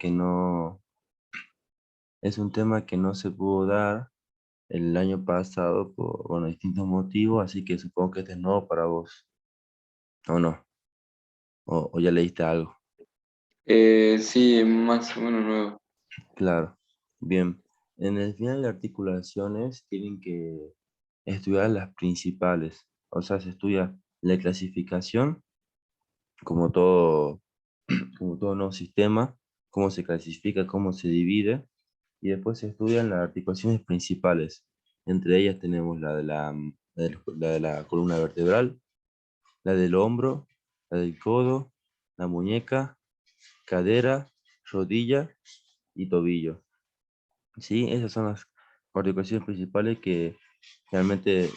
que no, es un tema que no se pudo dar el año pasado por, bueno, distintos motivos, así que supongo que este es nuevo para vos, ¿o no? O ya leíste algo. Sí, más o menos nuevo. Claro. Bien. En el final de articulaciones tienen que estudiar las principales. O sea, se estudia la clasificación, como todo, como todo nuevo sistema, cómo se clasifica, cómo se divide, y después se estudian las articulaciones principales. Entre ellas tenemos la de la columna vertebral, la del hombro, la del codo, la muñeca, cadera, rodilla y tobillo. ¿Sí? Esas son las articulaciones principales que realmente,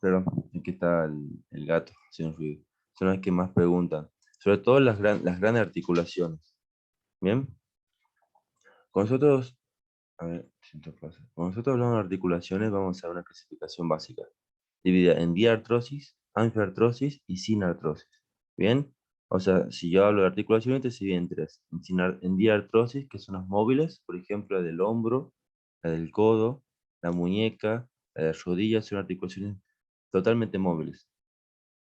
pero aquí está el gato haciendo ruido. Son las que más preguntan. Sobre todo las grandes articulaciones. ¿Bien? Con nosotros, a ver, siento pasa. Cuando nosotros hablamos de articulaciones, vamos a ver una clasificación básica, dividida en diartrosis, anfiartrosis y sinartrosis. ¿Bien? O sea, si yo hablo de articulaciones, te divide en tres. En diartrosis, que son las móviles, por ejemplo, la del hombro, la del codo, la muñeca, la de rodillas, son articulaciones totalmente móviles.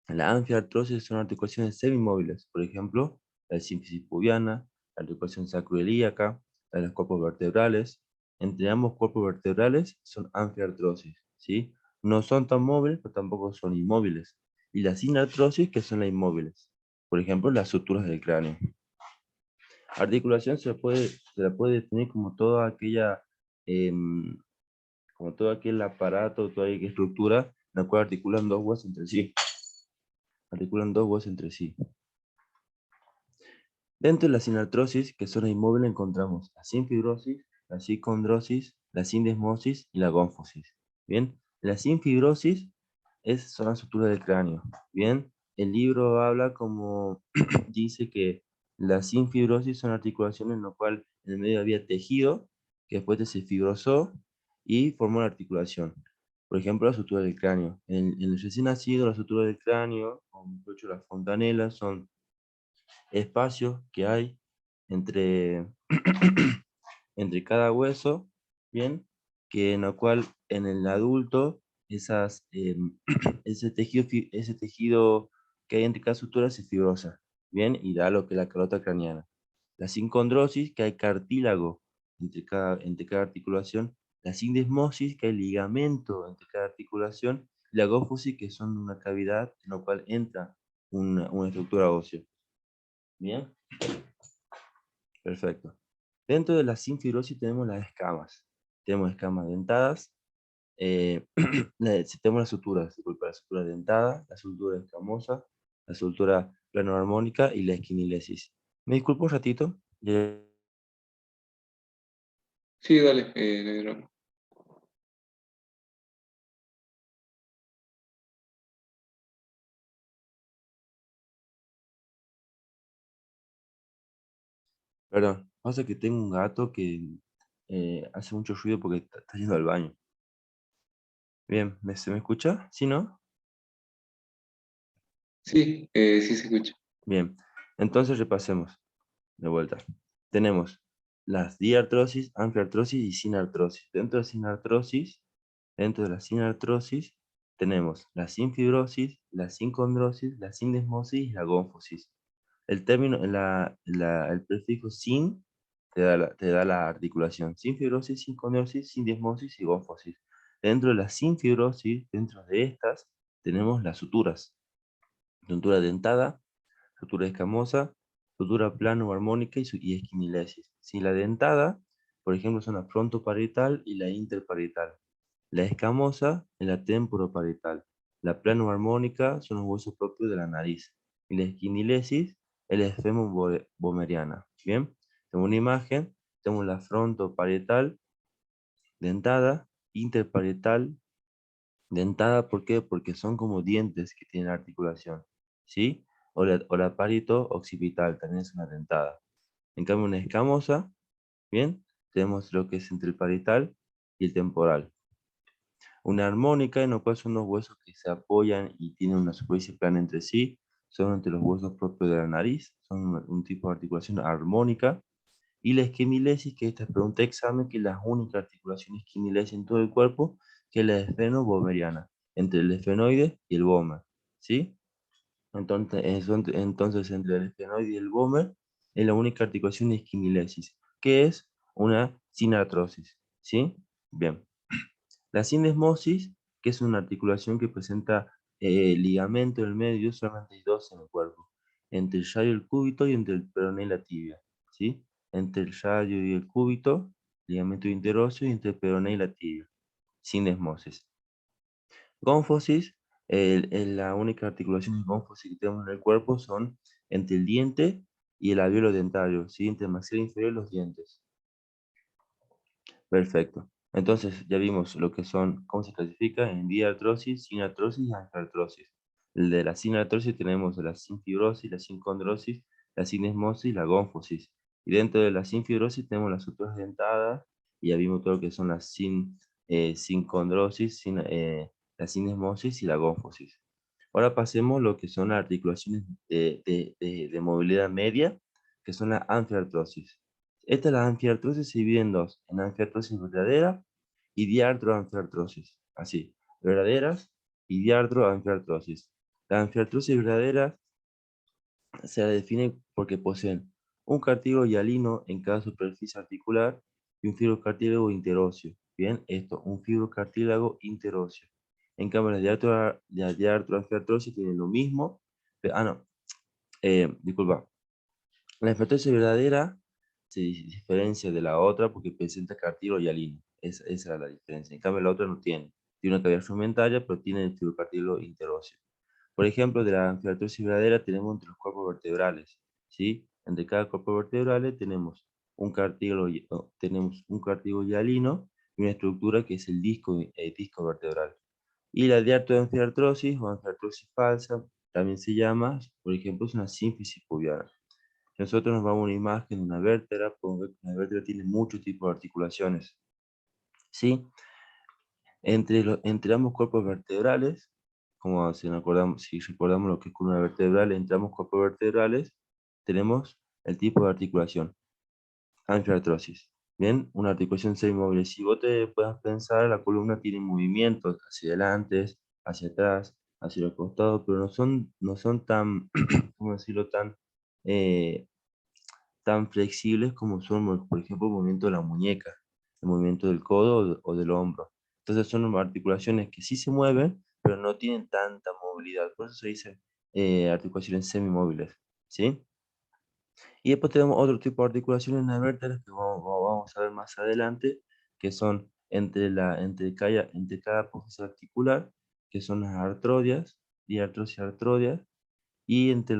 La anfiartrosis son articulaciones semimóviles, por ejemplo, la sínfisis pubiana, la articulación sacroiliaca, la de los cuerpos vertebrales. Entre ambos cuerpos vertebrales son anfiartrosis, ¿sí? No son tan móviles, pero tampoco son inmóviles. Y la sinartrosis, que son las inmóviles. Por ejemplo, las suturas del cráneo. Articulación se la puede definir como toda aquella, como todo aquel aparato, toda aquella estructura, en la cual articulan dos huesos entre sí. Articulan dos huesos entre sí. Dentro de la sinartrosis, que son las inmóviles, encontramos la sinfibrosis, la sicondrosis, la sindesmosis y la gónfosis. Bien, la sinfibrosis son las suturas del cráneo. Bien, el libro habla como dice que la sinfibrosis son articulaciones en las cuales en el medio había tejido que después se fibrosó y formó la articulación. Por ejemplo, la sutura del cráneo. En el recién nacido, la sutura del cráneo, o mejor dicho, las fontanelas, son espacios que hay entre, entre cada hueso, ¿bien? Que en lo cual en el adulto ese tejido que hay entre cada sutura se fibrosa, ¿bien? Y da lo que es la carota craneana. La sincondrosis, que hay cartílago entre cada articulación. La sindesmosis, que hay ligamento entre cada articulación. Y la gófosis, que son una cavidad en la cual entra una estructura ósea. ¿Bien? Perfecto. Dentro de la sinfibrosis tenemos las escamas. Tenemos escamas dentadas. Tenemos las suturas, disculpa, la sutura dentada, la sutura escamosa, la sutura planoharmónica y la esquinilesis. ¿Me disculpo un ratito? Sí, dale, no hay drama. Perdón, pasa que tengo un gato que hace mucho ruido porque está yendo al baño. Bien, ¿se me escucha? ¿Sí, no? Sí, sí se escucha. Bien, entonces repasemos de vuelta. Tenemos las diartrosis, anfiartrosis y sinartrosis. Dentro de la sinartrosis tenemos la sinfibrosis, la sincondrosis, la sindesmosis y la gónfosis. El término, el prefijo sin te da la articulación. Sinfibrosis, sincondrosis, sindesmosis y gónfosis. Dentro de la sinfibrosis, dentro de estas, tenemos las suturas. Sutura dentada, sutura escamosa, sutura plano armónica y esquinilesis. Si la dentada, por ejemplo, son la frontoparietal y la interparietal. La escamosa es la temporoparietal. La plano armónica son los huesos propios de la nariz. Y la esquinilesis es la esfemo-bomeriana. Bien, tengo una imagen, tenemos la frontoparietal, dentada, interparietal, dentada, ¿por qué? Porque son como dientes que tienen articulación, ¿sí? O la parieto occipital, también es una dentada. En cambio, una escamosa, ¿bien? Tenemos lo que es entre el parietal y el temporal. Una armónica, en la cual son los huesos que se apoyan y tienen una superficie plana entre sí, son entre los huesos propios de la nariz, son un tipo de articulación armónica. Y la esquimilesis, que esta es pregunta de examen, que es la única articulación esquimilesis en todo el cuerpo, que es la esfeno-bómeriana, entre el esfenoide y el vómer, ¿sí? Entonces, entre el esfenoide y el vómer es la única articulación de esquimilesis, que es una sinartrosis, ¿sí? Bien. La sinesmosis, que es una articulación que presenta ligamento en el medio, solamente hay dos en el cuerpo, entre el radio y el cúbito y entre el peroné y la tibia, ¿sí? Entre el radio y el cúbito, ligamento interóseo, y entre el peroné y la tibia, sinesmosis. Gónfosis, la única articulación de gónfosis que tenemos en el cuerpo son entre el diente y el alveolo dentario, ¿sí? Entre el maxilar inferior y los dientes. Perfecto. Entonces, ya vimos lo que son, cómo se clasifica en diartrosis, sinartrosis y angiartrosis. El de la sinartrosis tenemos la sinfibrosis, la sincondrosis, la sinesmosis y la gónfosis. Y dentro de la sinfibrosis tenemos las suturas dentadas, y ya vimos todo lo que son las sincondrosis, la sinesmosis y la gónfosis. Ahora pasemos a lo que son las articulaciones de movilidad media, que son la anfiartrosis. La anfiartrosis se divide en dos, en anfiartrosis verdadera y diartroanfiartrosis. Así, verdaderas y diartroanfiartrosis. La anfiartrosis verdadera se la define porque poseen un cartílago hialino en cada superficie articular y un fibrocartílago interóseo. Bien, un fibrocartílago interóseo. En cambio, la diartroanfiartrosis tiene lo mismo, no, disculpa. La anfiartrosis verdadera se diferencia de la otra porque presenta cartílago hialino. Esa es la diferencia. En cambio, la otra no tiene. Tiene una cavidad fragmentaria, pero tiene el fibrocartílago interóseo. Por ejemplo, de la anfiartrosis verdadera tenemos entre los cuerpos vertebrales, ¿sí? Entre cada cuerpo vertebral tenemos un cartílago hialino y una estructura que es el disco vertebral. Y la diartroanfiartrosis o anfiartrosis falsa también se llama, por ejemplo, es una sínfisis pubiana. Si nosotros nos vamos a una imagen de una vértebra, podemos ver que una vértebra tiene muchos tipos de articulaciones, ¿sí? Entre ambos cuerpos vertebrales, como si recordamos lo que es columna vertebral, entre ambos cuerpos vertebrales tenemos el tipo de articulación, anfiartrosis. Bien, una articulación semimóvil. Si vos te puedas pensar, la columna tiene movimientos hacia adelante, hacia atrás, hacia los costados, pero no son tan, ¿cómo decirlo?, eh, tan flexibles como son, por ejemplo, el movimiento de la muñeca, el movimiento del codo o del hombro. Entonces son articulaciones que sí se mueven, pero no tienen tanta movilidad. Por eso se dice articulaciones semimóviles, ¿sí? Y después tenemos otro tipo de articulaciones en las vértebras que vamos a ver más adelante, que son entre cada apófisis articular, que son las artrodias, diartrosis artrodias, y entre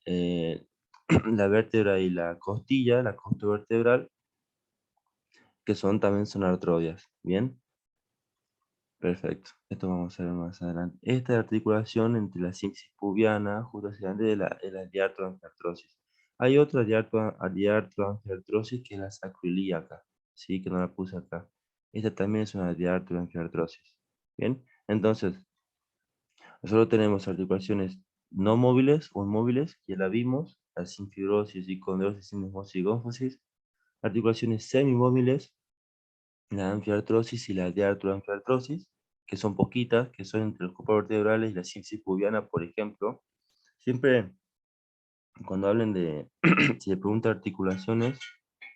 eh, la vértebra y la costilla, la costovertebral, que también son artrodias. ¿Bien? Perfecto. Esto vamos a ver más adelante. Esta articulación entre la sínfisis pubiana, justo hacia adelante, es la diartroanfiartrosis. Hay otra diartroanfiartrosis que es la sacroiliaca, ¿sí? Que no la puse acá. Esta también es una diartroanfiartrosis. ¿Bien? Entonces, nosotros tenemos articulaciones no móviles o inmóviles, que ya la vimos, la sinfibrosis, condrosis, sinesmosis y gónfosis. Articulaciones semimóviles, la anfiartrosis y la diartroanfiartrosis, que son poquitas, que son entre los cuerpos vertebrales y la sínfisis pubiana, por ejemplo. Siempre cuando hablen de, si le preguntan articulaciones,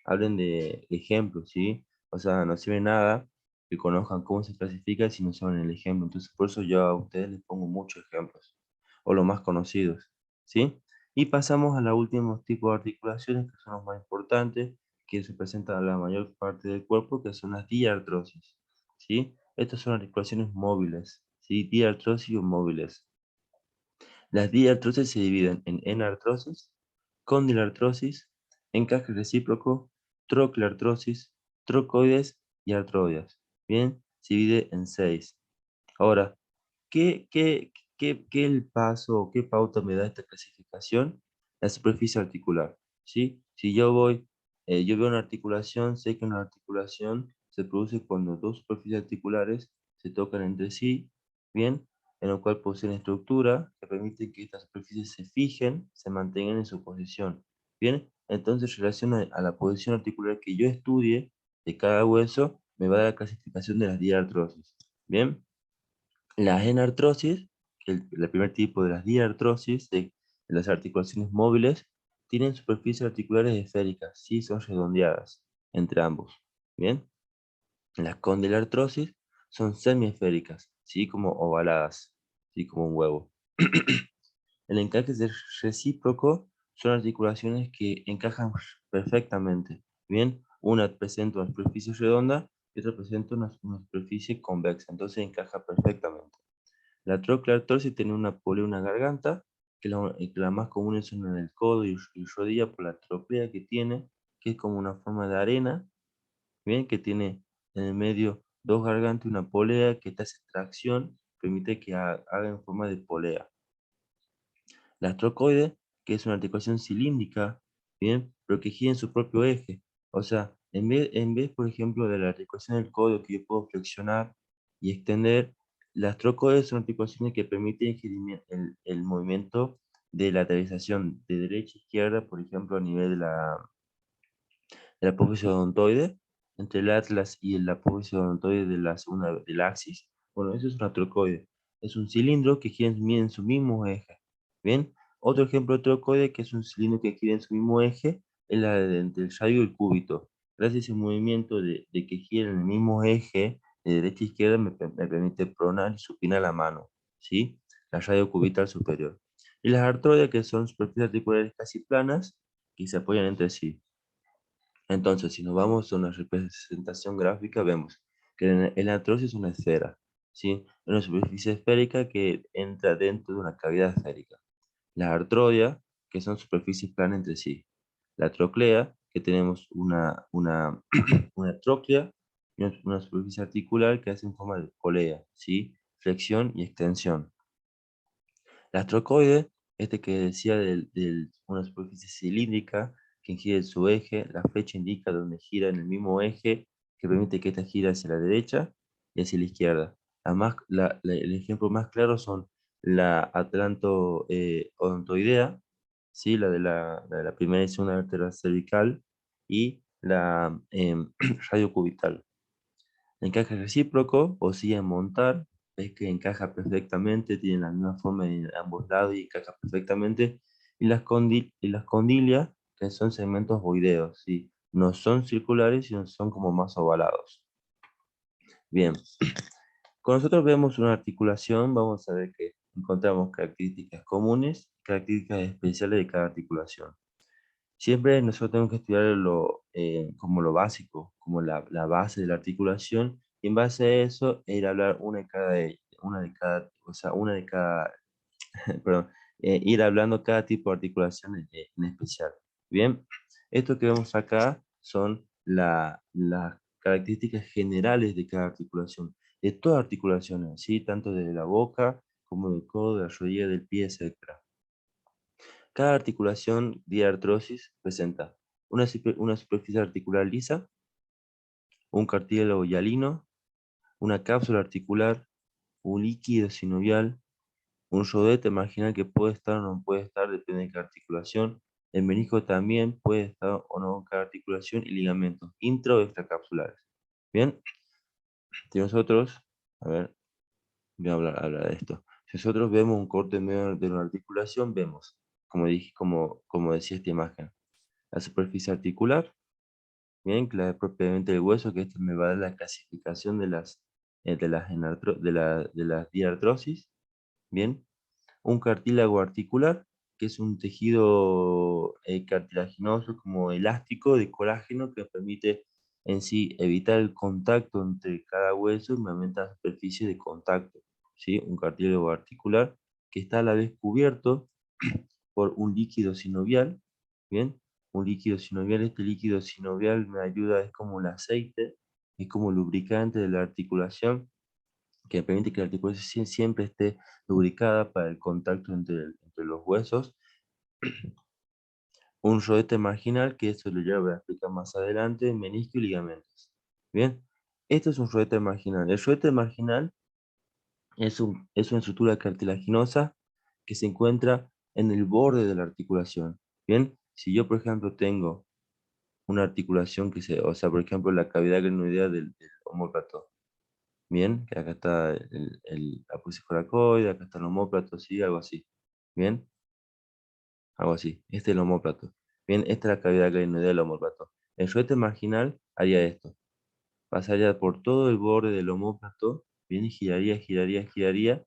hablen de ejemplos, ¿sí? O sea, no sirve nada que conozcan cómo se clasifica si no saben el ejemplo. Entonces, por eso yo a ustedes les pongo muchos ejemplos, o los más conocidos, ¿sí? Y pasamos a los últimos tipos de articulaciones, que son los más importantes, que se presentan a la mayor parte del cuerpo, que son las diartrosis, ¿sí? Estas son articulaciones móviles, ¿sí? Diartrosis o móviles. Las diartrosis se dividen en enartrosis, condilartrosis, encaje recíproco, troquilartrosis, trocoides y artrodias. Bien, se divide en 6. Ahora, ¿qué el paso o qué pauta me da esta clasificación? La superficie articular, ¿sí? Si yo veo una articulación, sé que una articulación se produce cuando dos superficies articulares se tocan entre sí, ¿bien? En lo cual poseen estructura que permite que estas superficies se fijen, se mantengan en su posición. Bien, entonces en relación a la posición articular que yo estudie de cada hueso, me va a dar la clasificación de las diartrosis. Bien, las enartrosis, que el primer tipo de las diartrosis, de las articulaciones móviles, tienen superficies articulares esféricas, sí, son redondeadas entre ambos. Bien, las condylartrosis son semiesféricas, sí, como ovaladas, sí, como un huevo. El encaje recíproco son articulaciones que encajan perfectamente. Bien, una presenta una superficie redonda y otra presenta una superficie convexa, entonces encaja perfectamente. La trochleartrosis tiene una polea y una garganta, que las más comunes son en el codo y rodilla por la trochlea que tiene, que es como una forma de arena, bien, que tiene en el medio dos gargantas y una polea que te hace tracción, permite que haga en forma de polea. La trocoide, que es una articulación cilíndrica, bien, pero que gira en su propio eje. O sea, en vez, por ejemplo, de la articulación del codo que yo puedo flexionar y extender, las trocoides son articulaciones que permiten el movimiento de lateralización de derecha a izquierda, por ejemplo, a nivel de la apófisis odontoide, entre el atlas y el apófisis odontoide de la segunda del axis. Bueno, eso es una trocoide. Es un cilindro que gira en su mismo eje. Bien, otro ejemplo de trocoide que es un cilindro que gira en su mismo eje es la entre el radio y el cúbito. Gracias a ese movimiento de que gira en el mismo eje de derecha a izquierda me permite pronar y supinar la mano, ¿sí? La radio cubital superior. Y las artroides, que son superficies articulares casi planas que se apoyan entre sí. Entonces, si nos vamos a una representación gráfica, vemos que el artrosis es una esfera, ¿sí? Una superficie esférica que entra dentro de una cavidad esférica. La artrodia, que son superficies planas entre sí. La troclea, que tenemos una tróclea y una superficie articular que hace en forma de polea, ¿sí? Flexión y extensión. La trocoide, este que decía una superficie cilíndrica que gira en su eje, la flecha indica donde gira en el mismo eje, que permite que esta gire hacia la derecha y hacia la izquierda. El ejemplo más claro son la odontoidea, ¿sí? La de la primera y segunda vértebra cervical, y la radiocubital. Encaje recíproco o sí en montar, es que encaja perfectamente, tiene la misma forma en ambos lados y encaja perfectamente. Y las condilias, que son segmentos voideos, ¿sí? No son circulares, sino son como más ovalados. Bien, cuando nosotros vemos una articulación, vamos a ver que encontramos características comunes, características especiales de cada articulación. Siempre nosotros tenemos que estudiar como lo básico, como la base de la articulación, y en base a eso ir a hablar perdón, ir hablando cada tipo de articulación en especial. Bien, esto que vemos acá son las características generales de cada articulación, de todas articulaciones, ¿sí? Tanto de la boca como del codo, de la rodilla, del pie, etc. Cada articulación de artrosis presenta una superficie articular lisa, un cartílago hialino, una cápsula articular, un líquido sinovial, un rodete marginal que puede estar o no puede estar, depende de cada articulación. El menisco también puede estar o no en cada articulación, y ligamentos intra o extracapsulares. Bien, si nosotros, a ver, voy a hablar de esto. Si nosotros vemos un corte en medio de una articulación, vemos, como dije, como decía esta imagen, la superficie articular, bien, que la propiamente del hueso, que esto me va a dar la clasificación de las diartrosis, bien. Un cartílago articular, que es un tejido cartilaginoso como elástico de colágeno que permite en sí evitar el contacto entre cada hueso y aumenta la superficie de contacto, ¿sí? Un cartílago articular que está a la vez cubierto por un líquido sinovial, ¿bien? Un líquido sinovial, este líquido sinovial me ayuda, es como el aceite, es como lubricante de la articulación, que permite que la articulación siempre esté lubricada para el contacto entre los huesos. Un rodete marginal, que eso lo voy a explicar más adelante, menisco y ligamentos. Bien, esto es un rodete marginal. El rodete marginal es una estructura cartilaginosa que se encuentra en el borde de la articulación. Bien, Si yo, por ejemplo, tengo una articulación o sea, por ejemplo, la cavidad glenoidea del omóplato, bien, que acá está el apófisis coracoide, acá está el omóplato, sí, algo así, bien, algo así, este es el omóplato, bien, esta es la cavidad glenoidea del omóplato. El rodete marginal haría esto, pasaría por todo el borde del omóplato, bien, y giraría, giraría, giraría,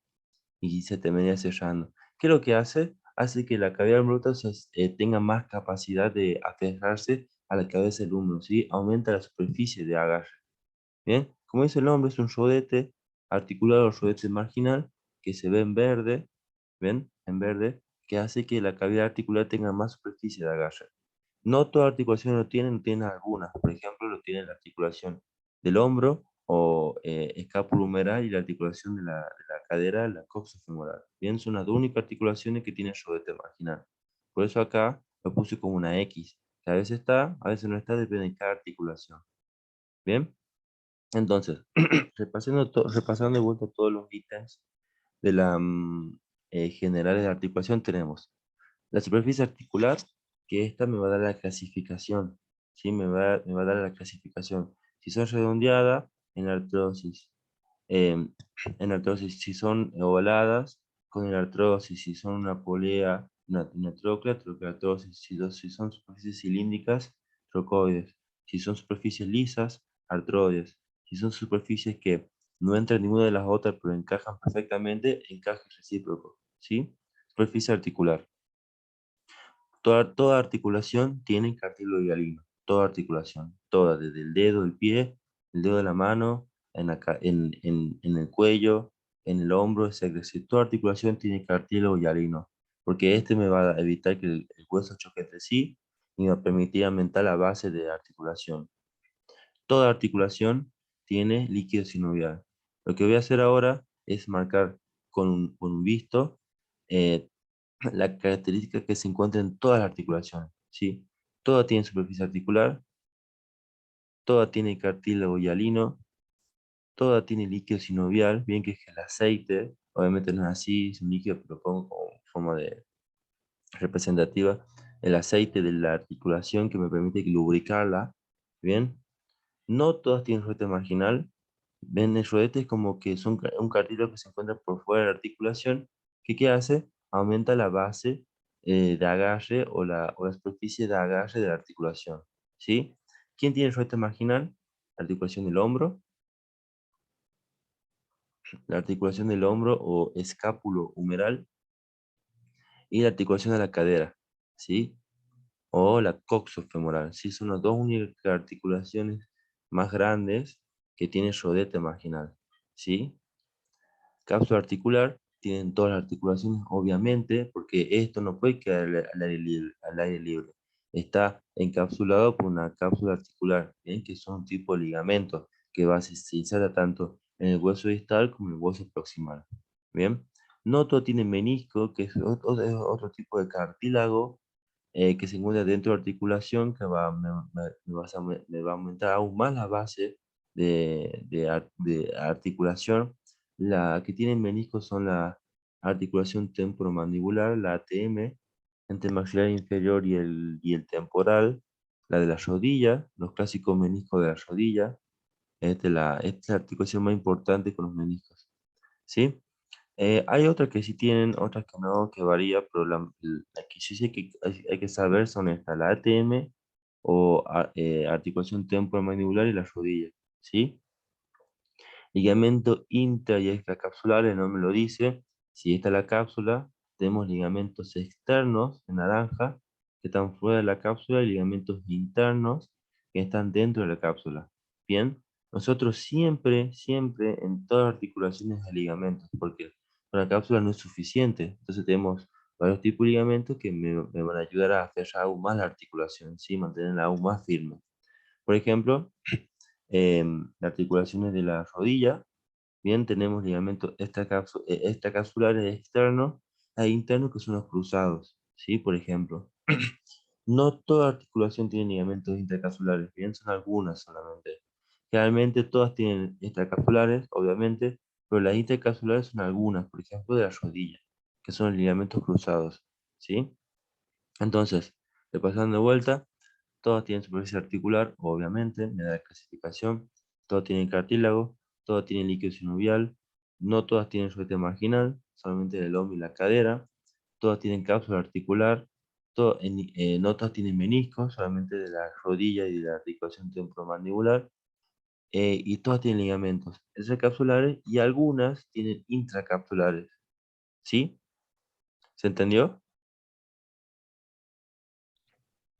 y se terminaría cerrando. ¿Qué es lo que hace? Hace que la cavidad del omóplato tenga más capacidad de aferrarse a la cabeza del húmero, ¿sí? Aumenta la superficie de agarre. Bien, como dice el nombre, es un rodete articulado, rodete marginal, que se ve en verde, ¿ven? En verde, que hace que la cavidad articular tenga más superficie de agarre. No toda articulación lo tiene algunas. Por ejemplo, lo tiene la articulación del hombro o escápulo humeral y la articulación de la cadera, la coxofemoral. Bien, son las dos únicas articulaciones que tiene el rodete marginal. Por eso acá lo puse como una X, que a veces está, a veces no está, depende de cada articulación. Bien. Entonces, repasando de vuelta todos los ítems de la generales de articulación, tenemos la superficie articular, que esta me va a dar la clasificación, ¿sí? Me va a dar la clasificación. Si son redondeadas, en artrosis. em, en artrosis, si son ovaladas, con el artrosis, si son una polea, una troclea, troqueartrosis, si son superficies cilíndricas, trocoides, si son superficies lisas, artroides, si son superficies que no entran en ninguna de las otras, pero encajan perfectamente, encaje recíproco, ¿sí? Superficie articular. Toda articulación tiene cartílago hialino, toda articulación, toda, desde el dedo, el pie, el dedo de la mano, en el cuello, en el hombro, etc. Si toda articulación tiene cartílago hialino, porque este me va a evitar que el hueso choque entre sí y me va a permitir aumentar la base de articulación. Toda articulación tiene líquido sinovial. Lo que voy a hacer ahora es marcar con un visto eh, la característica que se encuentra en todas las articulaciones, ¿sí? Toda tiene superficie articular, toda tiene cartílago hialino, toda tiene líquido sinovial, bien que es el aceite, obviamente no es así, es un líquido, pero lo pongo como forma de representativa, el aceite de la articulación que me permite lubricarla, bien. No todas tienen rodete marginal. Ven, el rodete es como que es un cartílago que se encuentra por fuera de la articulación, que ¿qué hace? Aumenta la base de agarre o la superficie de agarre de la articulación, ¿sí? ¿Quién tiene el rodete marginal? La articulación del hombro, la articulación del hombro o escápulo humeral y la articulación de la cadera, ¿sí? O la coxofemoral, ¿sí? Son las dos únicas articulaciones más grandes que tiene rodete marginal, ¿sí? Cápsula articular, tienen todas las articulaciones, obviamente, porque esto no puede quedar al aire libre. Está encapsulado por una cápsula articular, ¿bien? Que son un tipo de ligamentos que se inserta tanto en el hueso distal como en el hueso proximal. ¿Bien? No todo tiene menisco, que es otro tipo de cartílago que se encuentra dentro de la articulación que me va a aumentar aún más la base de articulación. La que tienen meniscos son la articulación temporomandibular, la ATM, entre el maxilar inferior y el temporal, la de la rodilla, los clásicos meniscos de la rodilla. Esta es la articulación más importante con los meniscos, ¿sí? Hay otras que sí tienen, otras que no, que varía, pero la que sí sé que hay que saber son estas, la ATM o articulación temporomandibular y la rodilla, ¿sí? Ligamento intra y extracapsular, el nombre lo dice. Si está la cápsula, tenemos ligamentos externos en naranja que están fuera de la cápsula y ligamentos internos que están dentro de la cápsula. Bien, nosotros siempre, siempre en todas las articulaciones de ligamentos, porque la cápsula no es suficiente. Entonces tenemos varios tipos de ligamentos que me van a ayudar a aferrar aún más la articulación, ¿sí? Mantenerla aún más firme. Por ejemplo, las articulaciones de la rodilla. Bien, tenemos ligamentos extracapsulares externos e internos que son los cruzados, ¿sí? Por ejemplo, no toda articulación tiene ligamentos intercapsulares, bien, son algunas solamente. Generalmente todas tienen extracapsulares, obviamente, pero las intercapsulares son algunas, por ejemplo, de la rodilla, que son los ligamentos cruzados, ¿sí? Entonces, Repasando de vuelta, todas tienen superficie articular, obviamente, me da la clasificación. Todas tienen cartílago, todas tienen líquido sinovial, no todas tienen sujeto marginal, solamente el hombro y la cadera. Todas tienen cápsula articular, no todas tienen meniscos, solamente de la rodilla y de la articulación temporomandibular. Y todas tienen ligamentos extracapsulares y algunas tienen intracapsulares. ¿Sí? ¿Se entendió?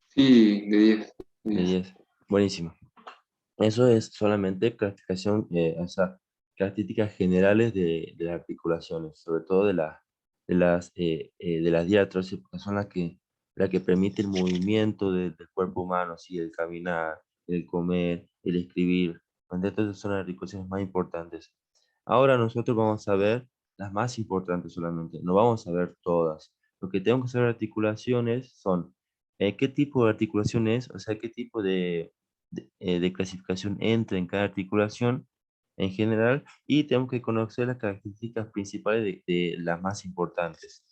Sí, de 10. De 10. Buenísimo. Eso es solamente clasificación, o sea, características generales de las articulaciones, sobre todo de las diartrosis, porque son las que permiten el movimiento del cuerpo humano, ¿sí? El caminar, el comer, el escribir. Entonces son las articulaciones más importantes. Ahora nosotros vamos a ver las más importantes solamente, no vamos a ver todas. Lo que tengo que saber de articulaciones son qué tipo de articulación es, o sea, qué tipo de clasificación entra en cada articulación en general, y tenemos que conocer las características principales de las más importantes.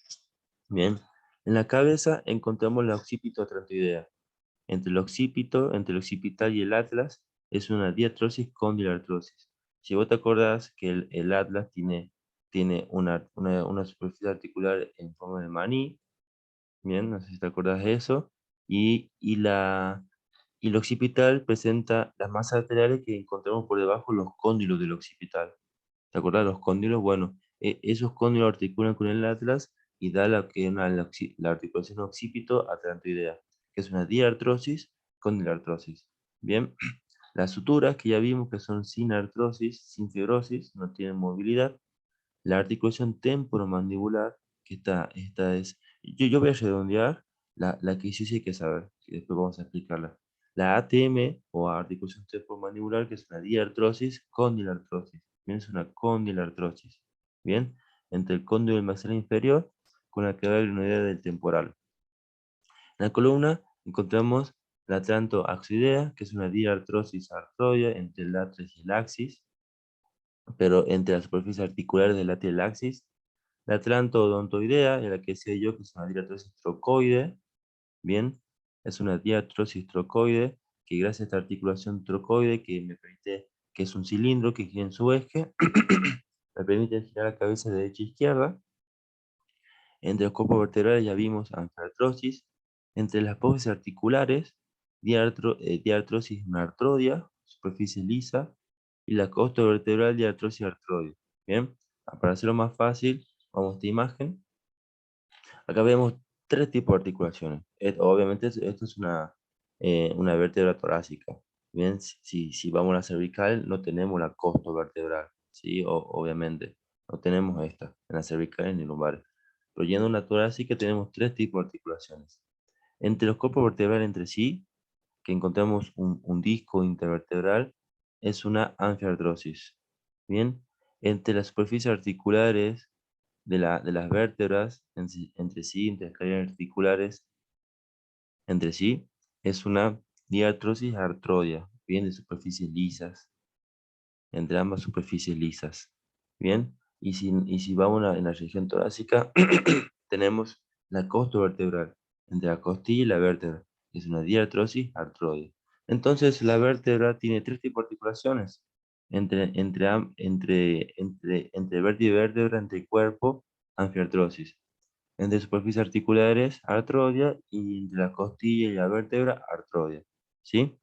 Bien, en la cabeza encontramos la occipito-atlantoidea. Entre el occipital y el atlas es una diartrosis condylartrosis. Si vos te acordás que el atlas tiene una superficie articular en forma de maní, bien, no sé si te acordás de eso, y el occipital presenta las masas arteriales que encontramos por debajo, los cóndilos del occipital. ¿Te acuerdas de los cóndilos? Bueno, esos cóndilos articulan con el atlas y da la articulación occipito-atlantoidea, que es una diartrosis condilartrosis. Bien, las suturas que ya vimos que son sin artrosis, sin fibrosis, no tienen movilidad. La articulación temporomandibular, que esta es, yo voy a redondear la que sí hay que saber, y después vamos a explicarla. La ATM o articulación temporomandibular, que es una diartrosis, condylartrosis. Bien, es una condylartrosis. Bien, entre el cóndilo del maxilar inferior con la clavícula glenoidea del temporal. En la columna encontramos la atlantoaxoidea, que es una diartrosis artroidea entre el atlas y el axis, pero entre las superficies articulares del atlas y el axis. La atlantodontoidea, en la que decía yo que es una diartrosis trocoide, bien, es una diartrosis trocoide que gracias a esta articulación trocoide que me permite, que es un cilindro que gira en su eje, me permite girar la cabeza de derecha a izquierda. Entre los cuerpos vertebrales ya vimos anfiartrosis. Entre las apófisis articulares, diartrosis artrodia, superficie lisa, y la costa vertebral, diartrosis artrodia. Bien, para hacerlo más fácil, vamos a esta imagen. Acá vemos tres tipos de articulaciones. Obviamente esto es una vértebra torácica. Bien, si vamos a la cervical no tenemos la costo vertebral, ¿sí? Obviamente, no tenemos esta en la cervical ni lumbares. Pero yendo a una torácica tenemos tres tipos de articulaciones. Entre los cuerpos vertebrales entre sí, que encontramos un disco intervertebral, es una anfiartrosis. Bien, entre las superficies articulares de las vértebras entre sí, entre las cadenas articulares entre sí, es una diartrosis artrodia, bien, de superficies lisas, entre ambas superficies lisas. Bien, y si vamos en la región torácica, tenemos la costo vertebral, entre la costilla y la vértebra, que es una diartrosis artrodia. Entonces, la vértebra tiene tres tipos de articulaciones, entre vértebra y vértebra, entre cuerpo, anfiartrosis. Entre superficies articulares, artrodia, y entre la costilla y la vértebra, artrodia. ¿Sí?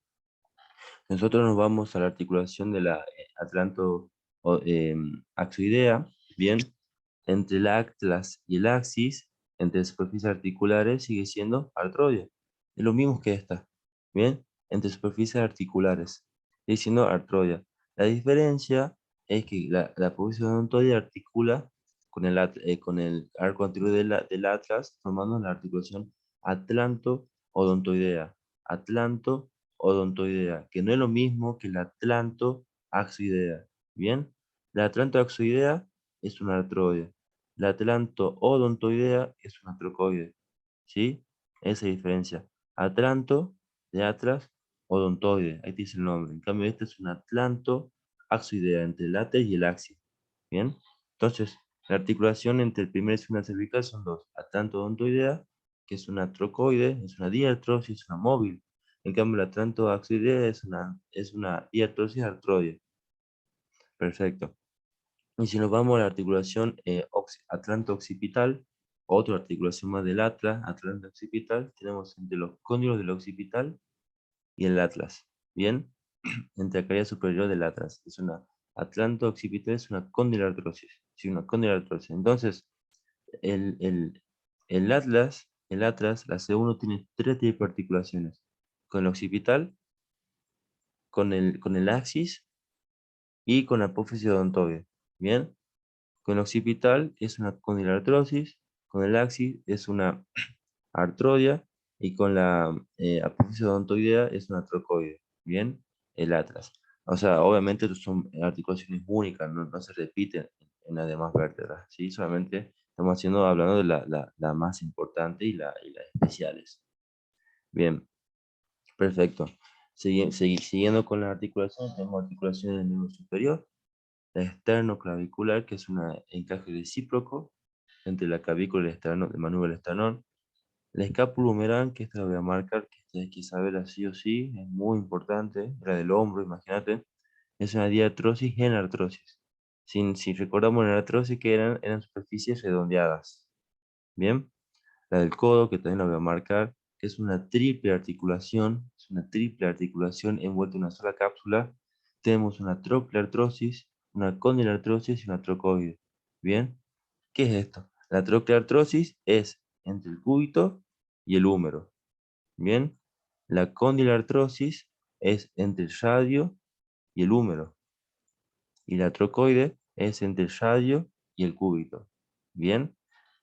Nosotros nos vamos a la articulación de la atlanto-axoidea, bien, entre el atlas y el axis, entre superficies articulares, sigue siendo artrodia. Es lo mismo que esta, bien, entre superficies articulares, sigue siendo artrodia. La diferencia es que la superficie odontoide articula con el arco anterior del atlas, formando la articulación atlanto-odontoidea. Atlanto-odontoidea, que no es lo mismo que la atlanto-axoidea. Bien, la atlanto-axoidea es una artroide. La atlanto-odontoidea es una trocoide. ¿Sí? Esa diferencia. Atlanto de atlas, odontoide. Ahí te dice el nombre. En cambio, esta es una atlanto-axoidea entre el látex y el axis. Bien. Entonces, la articulación entre el primer y segunda cervical son dos. Atlanto-odontoidea, que es una trocoide, es una diartrosis, es una móvil. En cambio, la atlantoaxiidea es una diartrosis artroide. Perfecto. Y si nos vamos a la articulación atlanto-occipital, otra articulación más del atlas atlanto-occipital, tenemos entre los cóndilos del occipital y el atlas. Bien, entre la cavidad superior del atlas. Es una atlanto-occipital, es una condilartrosis. Sí, una condilartrosis. Entonces, el, el, el atlas, la C1 tiene tres tipos de articulaciones. Con el occipital, con el axis y con la apófisis odontoide. Bien. Con el occipital es una condilartrosis, con el axis es una artrodia y con la apófisis odontoidea es una trocoide. Bien, el atlas. O sea, obviamente son articulaciones únicas, no se repiten en las demás vértebras, ¿sí? Solamente estamos hablando de la más importante y las especiales. Bien, perfecto. Siguiendo con las articulaciones, tenemos articulaciones del miembro superior, la esternoclavicular, que es un encaje recíproco entre la clavícula y el esternón, de manubrio del esternón. La escápula humeral, que esta la voy a marcar, que esta hay que saberla sí o sí, es muy importante, la del hombro, imagínate, es una diartrosis en artrosis. Si recordamos en artrosis que eran superficies redondeadas. Bien, la del codo, que también la voy a marcar, que es una triple articulación envuelta en una sola cápsula. Tenemos una trocleartrosis, una condylartrosis y una trocoide. Bien, ¿qué es esto? La trocleartrosis es entre el cúbito y el húmero. Bien, la condylartrosis es entre el radio y el húmero. Y la trocoide es entre el radio y el cúbito. Bien,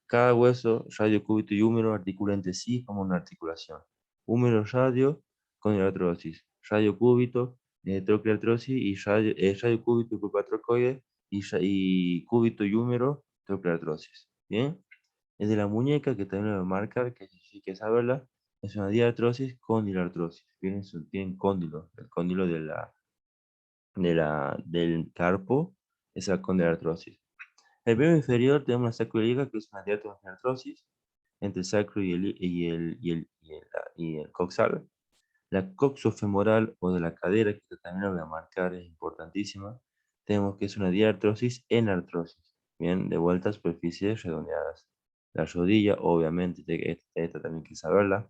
cada hueso, radio, cúbito y húmero articula entre sí como una articulación. Húmero, radio, condylartrosis. Radio, cúbito, trocleartrosis y radio, cúbito y pulpa trocoide y cúbito y húmero, trocleartrosis. Bien, es de la muñeca que también lo marca, que sí hay que saberla, es una diartrosis, condylartrosis. Bien, tienen cóndilo, el cóndilo del carpo es la condylartrosis. El miembro inferior tenemos la sacroiliaca, que es una diartrosis entre el sacro y el coxal. La coxofemoral o de la cadera, que también la voy a marcar, es importantísima. Tenemos que es una diartrosis en artrosis. Bien, de vuelta a superficies redondeadas. La rodilla, obviamente, esta también hay que saberla.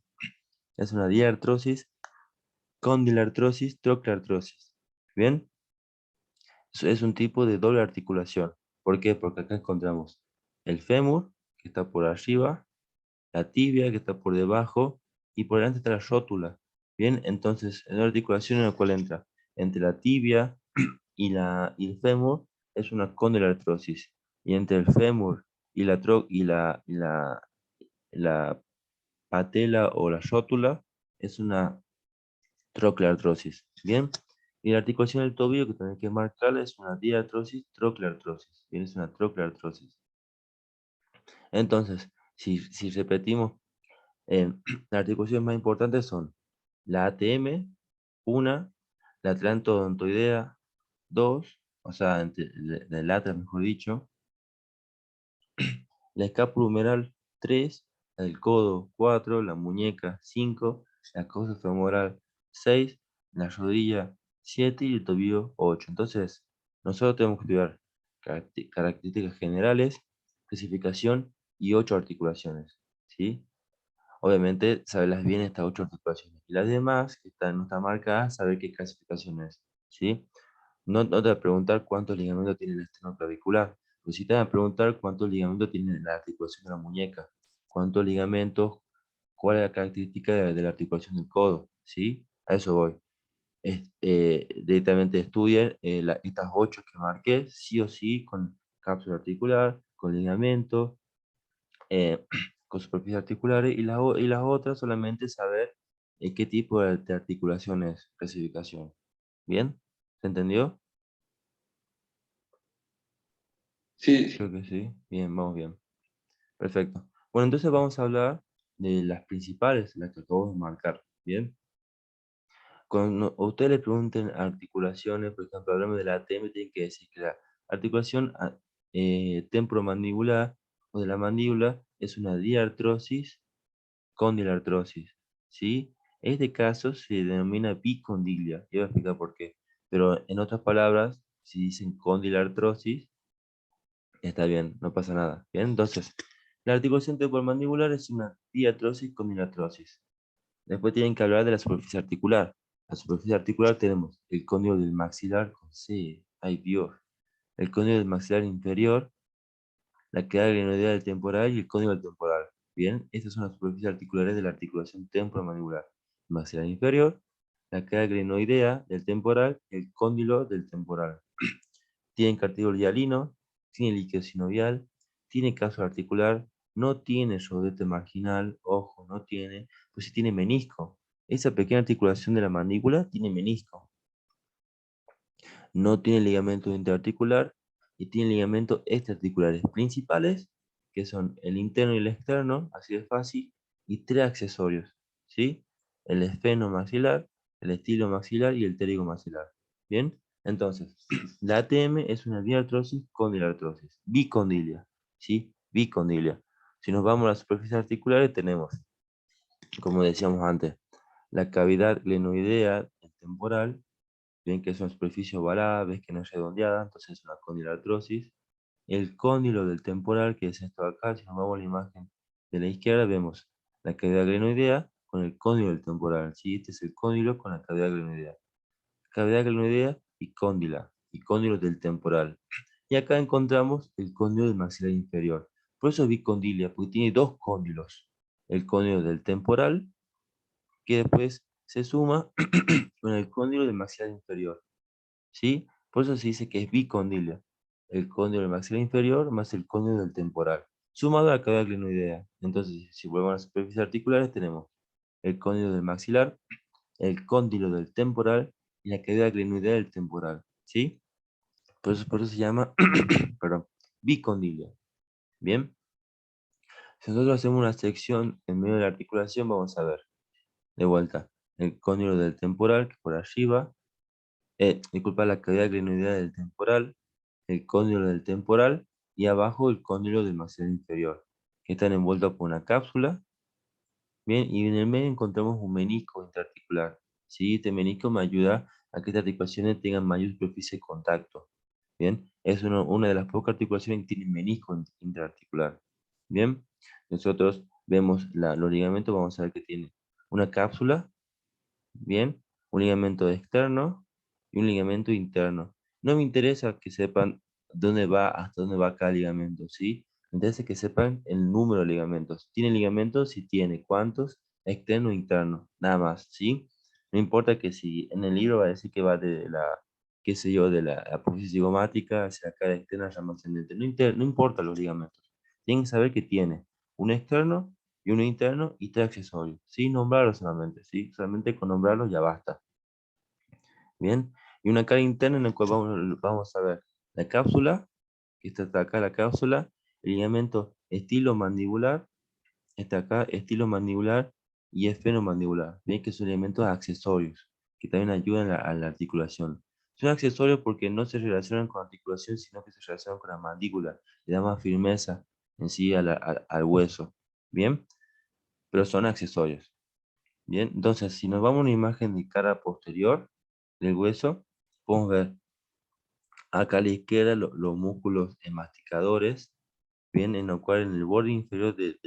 Es una diartrosis, condylartrosis, trocleartrosis. Bien, es un tipo de doble articulación. ¿Por qué? Porque acá encontramos el fémur, que está por arriba, la tibia, que está por debajo, y por delante está la rótula. Bien, entonces, en una articulación en la cual entra entre la tibia y el fémur es una condylartrosis. Y entre el fémur y la patela o la rótula es una trocleartrosis. Bien, y la articulación del tobillo que también hay que marcarla es una diartrosis, trocleartrosis. Bien, es una trocleartrosis. Entonces, si repetimos, las articulaciones más importantes son la ATM, una, la atlantodontoidea, dos, o sea, del atlas, mejor dicho, la escápula humeral, 3, la del codo, 4, la muñeca, 5, la cosa femoral, 6, la rodilla, 7 y el tobillo, 8. Entonces, nosotros tenemos que estudiar características generales, clasificación y 8 articulaciones, ¿sí? Obviamente, saberlas bien estas 8 articulaciones. Y las demás, que están, no están marcadas, saber qué clasificación es, ¿sí? No te va a preguntar cuántos ligamentos tiene el esternoclavicular, pero sí te van a preguntar cuántos ligamentos tiene la articulación de la muñeca, cuántos ligamentos, cuál es la característica de la articulación del codo, ¿sí? A eso voy. Directamente estudien estas 8 que marqué, sí o sí, con cápsula articular, con ligamento, eh, con superficies articulares, y las otras solamente saber qué tipo de articulación es, clasificación. ¿Bien? ¿Se entendió? Sí, Creo que sí. Bien, vamos bien. Perfecto. Bueno, entonces vamos a hablar de las principales, las que acabo de marcar. Bien. Cuando a ustedes le pregunten articulaciones, por ejemplo, hablamos de la ATM, tienen que decir que la articulación temporomandibular o de la mandíbula es una diartrosis condilartrosis, ¿sí? Este caso se denomina bicondilia, y voy a explicar por qué. Pero en otras palabras, si dicen condilartrosis, está bien, no pasa nada. Bien, entonces, la articulación temporomandibular es una diartrosis condilartrosis. Después tienen que hablar de la superficie articular. La superficie articular tenemos el cóndilo del maxilar con C, ay Dios, el cóndilo del maxilar inferior, la cavidad glenoidea del temporal y el cóndilo del temporal. Bien, estas son las superficies articulares de la articulación temporomandibular. El maxilar inferior, la cavidad glenoidea del temporal y el cóndilo del temporal. Tiene cartílago hialino, tiene líquido sinovial, tiene caso articular, no tiene rodete marginal, ojo, no tiene, pues sí tiene menisco. Esa pequeña articulación de la mandíbula tiene menisco. No tiene ligamento interarticular y tiene ligamentos extraarticulares principales, que son el interno y el externo, así de fácil, y tres accesorios, ¿sí? El esfeno maxilar, el estilo maxilar y el pterigo maxilar. ¿Bien? Entonces, la ATM es una diartrosis condilartrosis, bicondilia, ¿sí? Bicondilia. Si nos vamos a las superficies articulares, tenemos, como decíamos antes, la cavidad glenoidea temporal, bien que es una superficie ovalada, ves que no es redondeada, entonces es una condilartrosis. El cóndilo del temporal, que es esto de acá, si nos vamos a la imagen de la izquierda, vemos la cavidad glenoidea con el cóndilo del temporal, ¿sí? Este es el cóndilo con la cavidad glenoidea. Cavidad glenoidea y cóndilo del temporal. Y acá encontramos el cóndilo del maxilar inferior. Por eso es bicondilia, porque tiene dos cóndilos. El cóndilo del temporal, que después se suma con el cóndilo del maxilar inferior. ¿Sí? Por eso se dice que es bicondilia. El cóndilo del maxilar inferior más el cóndilo del temporal, sumado a la cavidad glenoidea. Entonces, si volvemos a las superficies articulares, tenemos el cóndilo del maxilar, el cóndilo del temporal y la cavidad glenoidea del temporal. ¿Sí? Por eso se llama perdón, bicondilia. Bien. Si nosotros hacemos una sección en medio de la articulación, vamos a ver, de vuelta, el cóndilo del temporal, que por arriba, disculpa, la cavidad glenoidea del temporal, el cóndilo del temporal y abajo el cóndilo del maxilar inferior, que están envueltos por una cápsula. Bien, y en el medio encontramos un menisco interarticular. ¿Sí? Este menisco me ayuda a que estas articulaciones tengan mayor superficie de contacto. Bien, es una de las pocas articulaciones que tienen menisco interarticular. Bien, nosotros vemos los ligamentos, vamos a ver que tiene una cápsula, bien, un ligamento externo y un ligamento interno. No me interesa que sepan dónde va, hasta dónde va cada ligamento, ¿sí? Me interesa que sepan el número de ligamentos. ¿Tiene ligamentos? Si tiene. ¿Cuántos? Externo e interno. Nada más, ¿sí? No importa que si en el libro va a decir que va de la, qué sé yo, de la apófisis cigomática hacia la cara externa, rama ascendente. No importa los ligamentos. Tienen que saber que tiene un externo y uno interno y tres accesorios. ¿Sí? Nombrarlos solamente, ¿sí? Solamente con nombrarlos ya basta. Bien. Y una cara interna en la cual vamos a ver la cápsula, que está acá la cápsula, el ligamento estilomandibular, está acá estilomandibular y esfenomandibular. Bien que son elementos accesorios que también ayudan a la articulación. Son accesorios porque no se relacionan con la articulación, sino que se relacionan con la mandíbula. Le da más firmeza en sí al hueso. Bien, pero son accesorios. Bien, entonces si nos vamos a una imagen de cara posterior del hueso, podemos ver acá a la izquierda los músculos masticadores, bien, en lo cual en el borde inferior del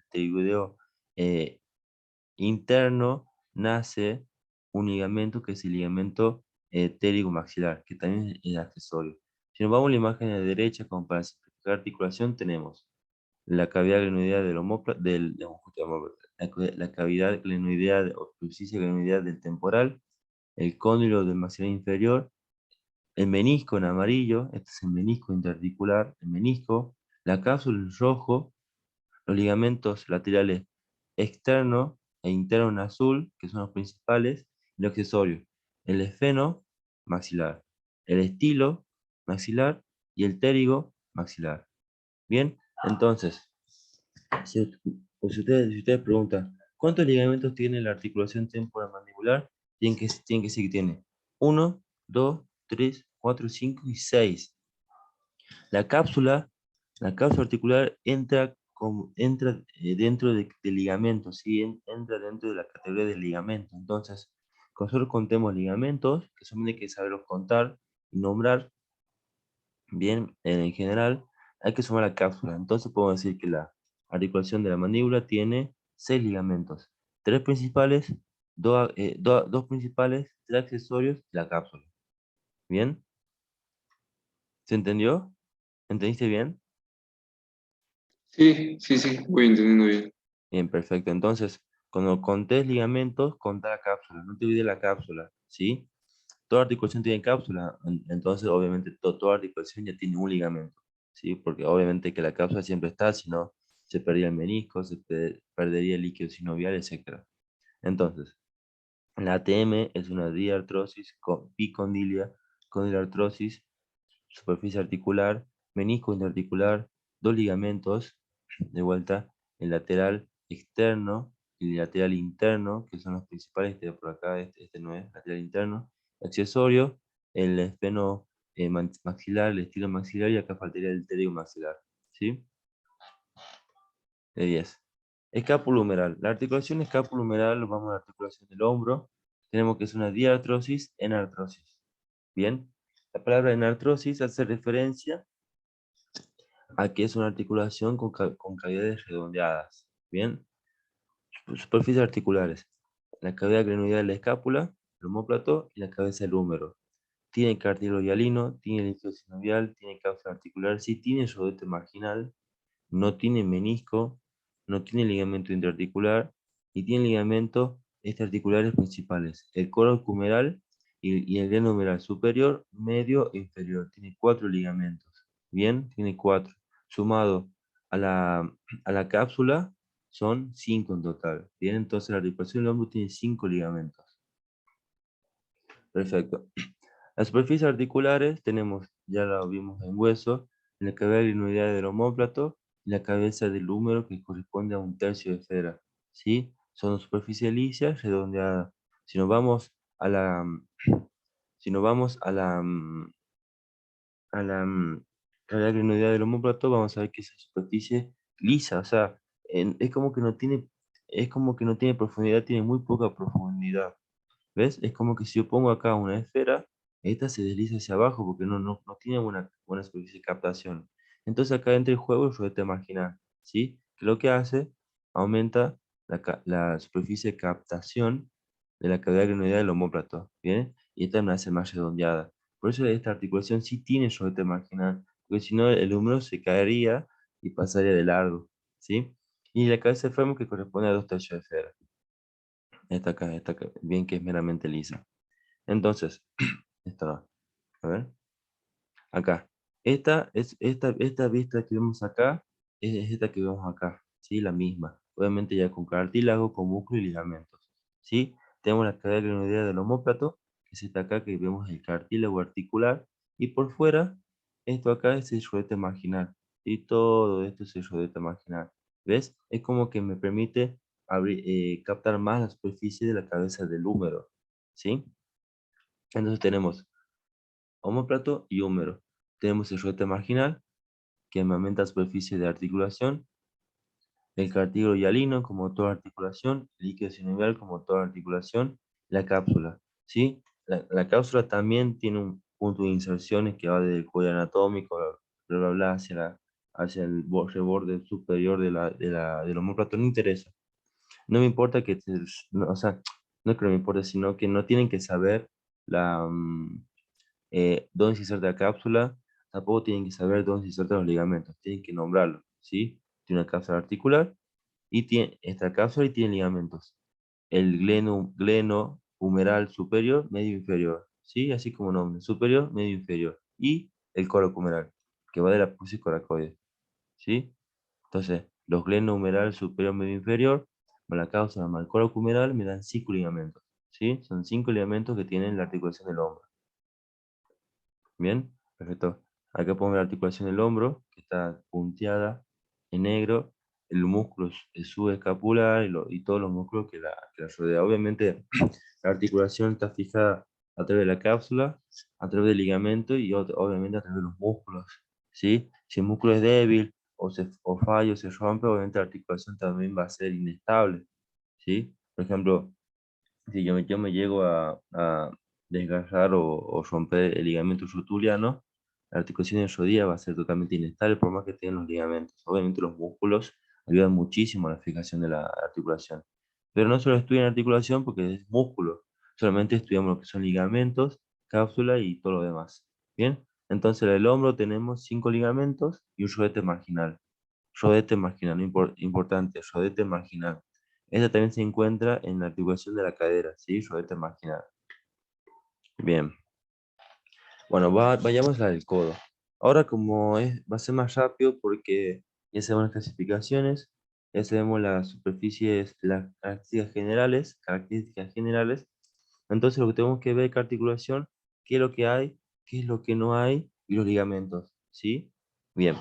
pterideo interno nace un ligamento que es el ligamento pterigomaxilar, que también es accesorio. Si nos vamos a la imagen de la derecha, como para simplificar articulación, tenemos la cavidad glenoidea del la cavidad glenoidea o superficie glenoidea del temporal, el cóndilo del maxilar inferior, el menisco en amarillo, este es el menisco interarticular, el menisco, la cápsula en rojo, los ligamentos laterales externo e interno en azul, que son los principales, y los accesorios, el esfeno maxilar, el estilo maxilar y el pterigo maxilar. Bien, entonces, si ustedes preguntan, ¿cuántos ligamentos tiene la articulación temporomandibular? Tienen que decir que tiene 1, 2, 3, 4, 5 y 6. La cápsula articular entra entra dentro de ligamentos, ¿sí? Entra dentro de la categoría de ligamentos. Entonces, cuando nosotros contemos ligamentos, que solamente hay que saberlos contar y nombrar, bien, en general, hay que sumar la cápsula. Entonces podemos decir que la articulación de la mandíbula tiene 6 ligamentos. 3 principales, 2 principales, 3 accesorios y la cápsula. ¿Bien? ¿Se entendió? ¿Entendiste bien? Sí, sí, sí, voy entendiendo bien. Bien, perfecto. Entonces, cuando contés ligamentos, contá la cápsula. No te olvides la cápsula, ¿sí? Toda articulación tiene cápsula. Entonces, obviamente, toda articulación ya tiene un ligamento, ¿sí? Porque obviamente que la cápsula siempre está, si no, se perdía el menisco, perdería el líquido sinovial, etcétera. Entonces, la ATM es una diartrosis bicondilia, condilartrosis, superficie articular, menisco interarticular, 2 ligamentos, de vuelta, el lateral externo y el lateral interno, que son los principales, este de por acá, este no es, lateral interno, accesorio, el esfeno maxilar, el estilo maxilar, y acá faltaría el pterio maxilar, ¿sí? De 10. Escápulo humeral. La articulación escápulo humeral, vamos a la articulación del hombro, tenemos que es una diartrosis en artrosis. Bien, la palabra enartrosis hace referencia a que es una articulación con cavidades redondeadas. Bien, superficies articulares. La cavidad glenoidal de la escápula, el omóplato y la cabeza del húmero. Tiene cartílago hialino, tiene líquido sinovial, tiene cápsula articular, sí tiene rodete marginal, no tiene menisco, no tiene ligamento interarticular y tiene ligamentos articulares principales, el coro humeral y el gleno humeral superior, medio e inferior. Tiene 4 ligamentos. Bien, tiene 4. Sumado a la cápsula son 5 en total. Bien, entonces la articulación del hombro tiene 5 ligamentos. Perfecto. Las superficies articulares tenemos, ya lo vimos en hueso, en la cavidad glenoidal del omóplato y la cabeza del húmero que corresponde a un tercio de esfera. ¿Sí? Son superficies lisas redondeadas. Si nos vamos a la, si nos vamos a la cavidad glenoidal del omóplato, vamos a ver que esa superficie lisa, o sea, es como que no tiene profundidad, tiene muy poca profundidad. ¿Ves? Es como que si yo pongo acá una esfera, esta se desliza hacia abajo porque no tiene buena superficie de captación. Entonces acá entra el juego el rodete marginal, ¿sí? Que lo que hace, aumenta la superficie de captación de la cavidad glenoidal del omóplato, ¿bien? Y esta me hace más redondeada. Por eso esta articulación sí tiene rodete marginal, porque si no el húmero se caería y pasaría de largo, ¿sí? Y la cabeza del fémur que corresponde a 2 tercios de esfera. Esta acá, bien que es meramente lisa. Entonces, esta va, a ver, acá. Esta vista que vemos acá es esta que vemos acá, ¿sí? La misma. Obviamente ya con cartílago, con músculo y ligamentos, ¿sí? Tenemos la cadera glenoidea del omóplato, que es esta acá que vemos el cartílago articular, y por fuera, esto acá es el rodete marginal, y todo esto es el rodete marginal. ¿Ves? Es como que me permite captar más la superficie de la cabeza del húmero, ¿sí? Entonces tenemos omóplato y húmero. Tenemos el rodete marginal, que aumenta la superficie de articulación, el cartílago hialino, como toda articulación, el líquido sinovial, como toda articulación, la cápsula, ¿sí? La cápsula también tiene un punto de inserciones que va desde el cuello anatómico, bla, bla, bla, hacia el reborde superior del omóplato, no interesa. No me importa o sea, no es que no me importa, sino que no tienen que saber la, dónde se inserta la cápsula, tampoco tienen que saber dónde se insertan los ligamentos, tienen que nombrarlo, ¿sí? Tiene una cápsula articular y tiene esta cápsula y tiene ligamentos. El gleno humeral superior, medio inferior, ¿sí? Así como nombre, superior, medio inferior. Y el coro humeral, que va de la apófisis coracoide, ¿sí? Entonces, los gleno humeral superior, medio inferior, con la cápsula más el coro humeral me dan 5 ligamentos, ¿sí? Son 5 ligamentos que tienen la articulación del hombro. Bien, perfecto. Acá podemos ver la articulación del hombro, que está punteada en negro, el músculo subescapular y todos los músculos que la rodean. Obviamente, la articulación está fijada a través de la cápsula, a través del ligamento y obviamente a través de los músculos, ¿sí? Si el músculo es débil o falla o se rompe, obviamente la articulación también va a ser inestable, ¿sí? Por ejemplo, si yo me llego a desgarrar o romper el ligamento rotuliano, la articulación de rodilla va a ser totalmente inestable por más que tengan los ligamentos. Obviamente los músculos ayudan muchísimo a la fijación de la articulación. Pero no solo estudian articulación porque es músculo, solamente estudiamos lo que son ligamentos, cápsula y todo lo demás. ¿Bien? Entonces en el hombro tenemos 5 ligamentos y un rodete marginal. Rodete marginal, importante, rodete marginal. Esta también se encuentra en la articulación de la cadera, ¿sí? Rodete marginal. Bien. Bueno, vayamos al codo. Ahora como va a ser más rápido porque ya sabemos las clasificaciones, ya sabemos las superficies, las características generales. Entonces lo que tenemos que ver es articulación, qué es lo que hay, qué es lo que no hay y los ligamentos, ¿sí? Bien.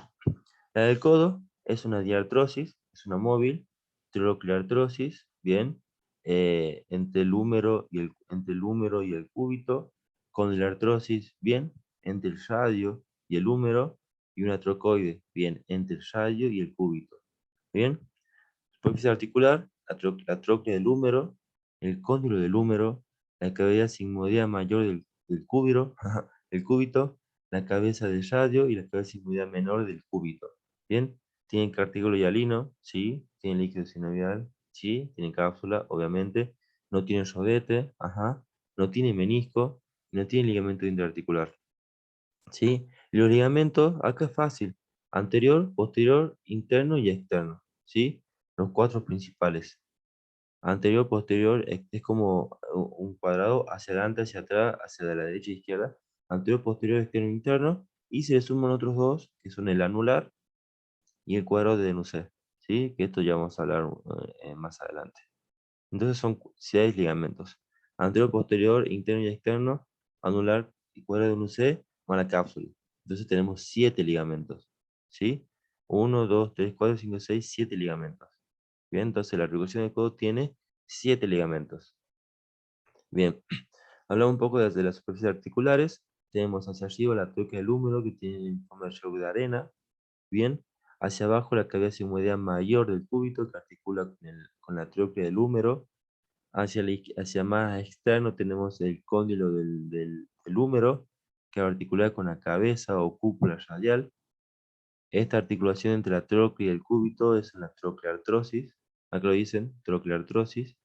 La del codo es una diartrosis, es una móvil, trocleartrosis, bien, entre el húmero y el cúbito, condilartrosis, bien, entre el radio y el húmero, y una trocoide, bien, entre el radio y el cúbito, bien. Superficie articular, la tróclea del húmero, el cóndilo del húmero, la cavidad sigmoidea mayor del cúbito, el cúbito, la cabeza del radio y la cabeza sigmoidea menor del cúbito. ¿Bien? Tienen cartílago hialino, sí. Tienen líquido sinovial, sí. Tienen cápsula, obviamente. No tienen rodete, ajá. No tienen menisco, no tienen ligamento interarticular, ¿sí? Y los ligamentos, acá es fácil. Anterior, posterior, interno y externo, ¿sí? Los cuatro principales. Anterior, posterior, es como un cuadrado hacia adelante, hacia atrás, hacia la derecha e izquierda. Anterior, posterior, externo, interno. Y se le suman otros dos, que son el anular y el cuadrado de Denucé, ¿sí? Que esto ya vamos a hablar más adelante. Entonces son 6 ligamentos. Anterior, posterior, interno y externo, anular y cuadrado de Denucé, más la cápsula. Entonces tenemos 7 ligamentos, ¿sí? 1, 2, 3, 4, 5, 6, 7 ligamentos. Bien, entonces la articulación del codo tiene 7 ligamentos. Bien, hablamos un poco de las superficies articulares. Tenemos hacia arriba la tróquea del húmero, que tiene forma de reloj de arena. Bien, hacia abajo la cavidad sigmoidea mayor del cúbito, que articula con la tróquea del húmero. Hacia más externo tenemos el cóndilo del húmero, que articula con la cabeza o cúpula radial. Esta articulación entre la tróquea y el cúbito es la trocleartrosis. Acá lo dicen, trocleartrosis.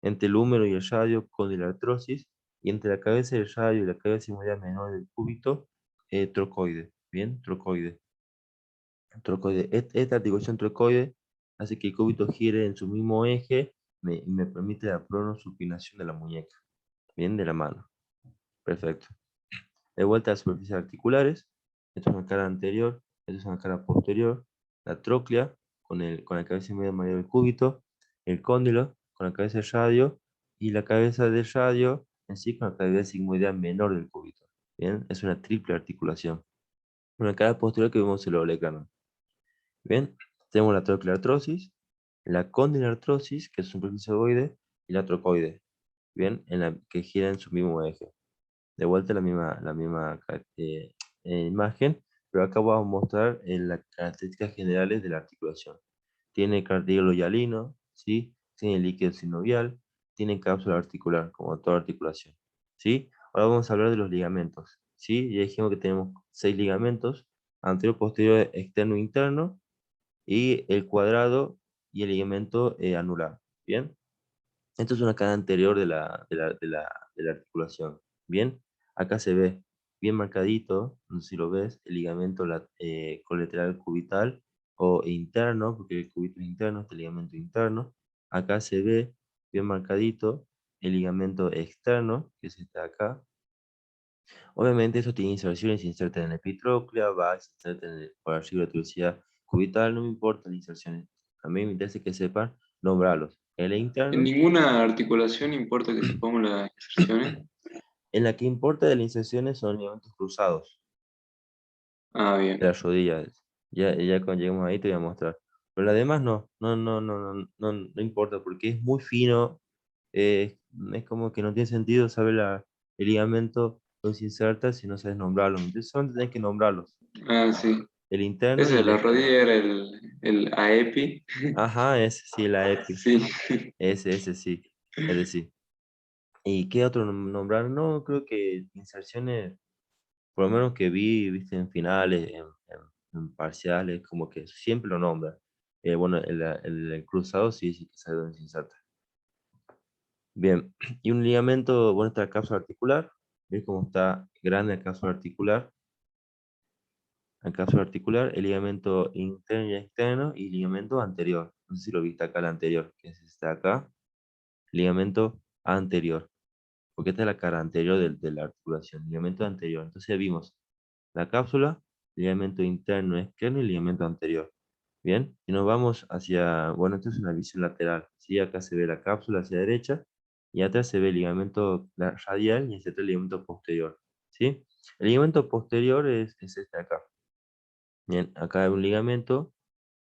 Entre el húmero y el radio, condilartrosis. Y entre la cabeza del radio y la cabeza sigmoidea menor del cúbito, trocoide. Bien, trocoide. Esta articulación trocoide hace que el cúbito gire en su mismo eje y me permite la pronosupinación de la muñeca. Bien, de la mano. Perfecto. De vuelta a las superficies articulares. Esto es una cara anterior, esto es una cara posterior. La tróclea con la cabeza media mayor del cúbito. El cóndilo con la cabeza del radio. Y la cabeza del radio en sí con la cavidad sigmoidea menor del cúbito. Bien, es una triple articulación. Una cara posterior que vemos el olecano. Bien, tenemos la trocleartrosis, la condilartrosis, que es un superficie ovoide, y la trocoide, bien, que gira en su mismo eje. De vuelta imagen, pero acá vamos a mostrar las características generales de la articulación. Tiene cartílago hialino, ¿sí? Tiene líquido sinovial, tiene cápsula articular, como toda articulación, ¿sí? Ahora vamos a hablar de los ligamentos, ¿sí? Ya dijimos que tenemos 6 ligamentos, anterior, posterior, externo e interno, y el cuadrado y el ligamento anular, ¿bien? Esto es una cara anterior de la articulación. Bien, acá se ve bien marcadito, no sé si lo ves, el ligamento colateral cubital o interno, porque el cúbito es interno, este ligamento interno. Acá se ve bien marcadito el ligamento externo, que es este de acá. Obviamente esto tiene inserciones, se inserta en la epitróclea, va, se inserta por arriba de la tuberosidad cubital, no me importa las inserciones. A mí me interesa que sepan nombrarlos. El En interno. ninguna articulación importa que sepamos las inserciones. En la que importa de las inserciones son ligamentos cruzados Ah, de bien. las rodillas. Ya cuando lleguemos ahí te voy a mostrar. Pero las demás no importa porque es muy fino. Es como que no tiene sentido saber el ligamento los inserta si no sabes nombrarlos. Entonces solamente tenés que nombrarlos. Ah, sí. el interno Ese y de el la externo. rodilla era el AEPI. Ajá, ese sí, la EPI. Sí. Ese sí, ese sí. ¿Y qué otro nombrar? No, creo que inserciones, por lo menos que viste, en finales, en parciales, como que siempre lo nombra. Bueno, el cruzado sí, sí que sabe dónde se inserta. Bien, y un ligamento, bueno, está la cápsula articular. ¿Ves cómo está grande la cápsula articular? La cápsula articular, el ligamento interno y externo y ligamento anterior. No sé si lo viste acá, el anterior, que es este de acá. Ligamento anterior, porque esta es la cara anterior de la articulación, ligamento anterior. Entonces ya vimos la cápsula, ligamento interno, externo y ligamento anterior. Bien, y nos vamos hacia, bueno, esto es una visión lateral, ¿sí? Acá se ve la cápsula hacia la derecha y atrás se ve el ligamento radial y este el ligamento posterior, ¿sí? El ligamento posterior es este de acá. Bien, acá hay un ligamento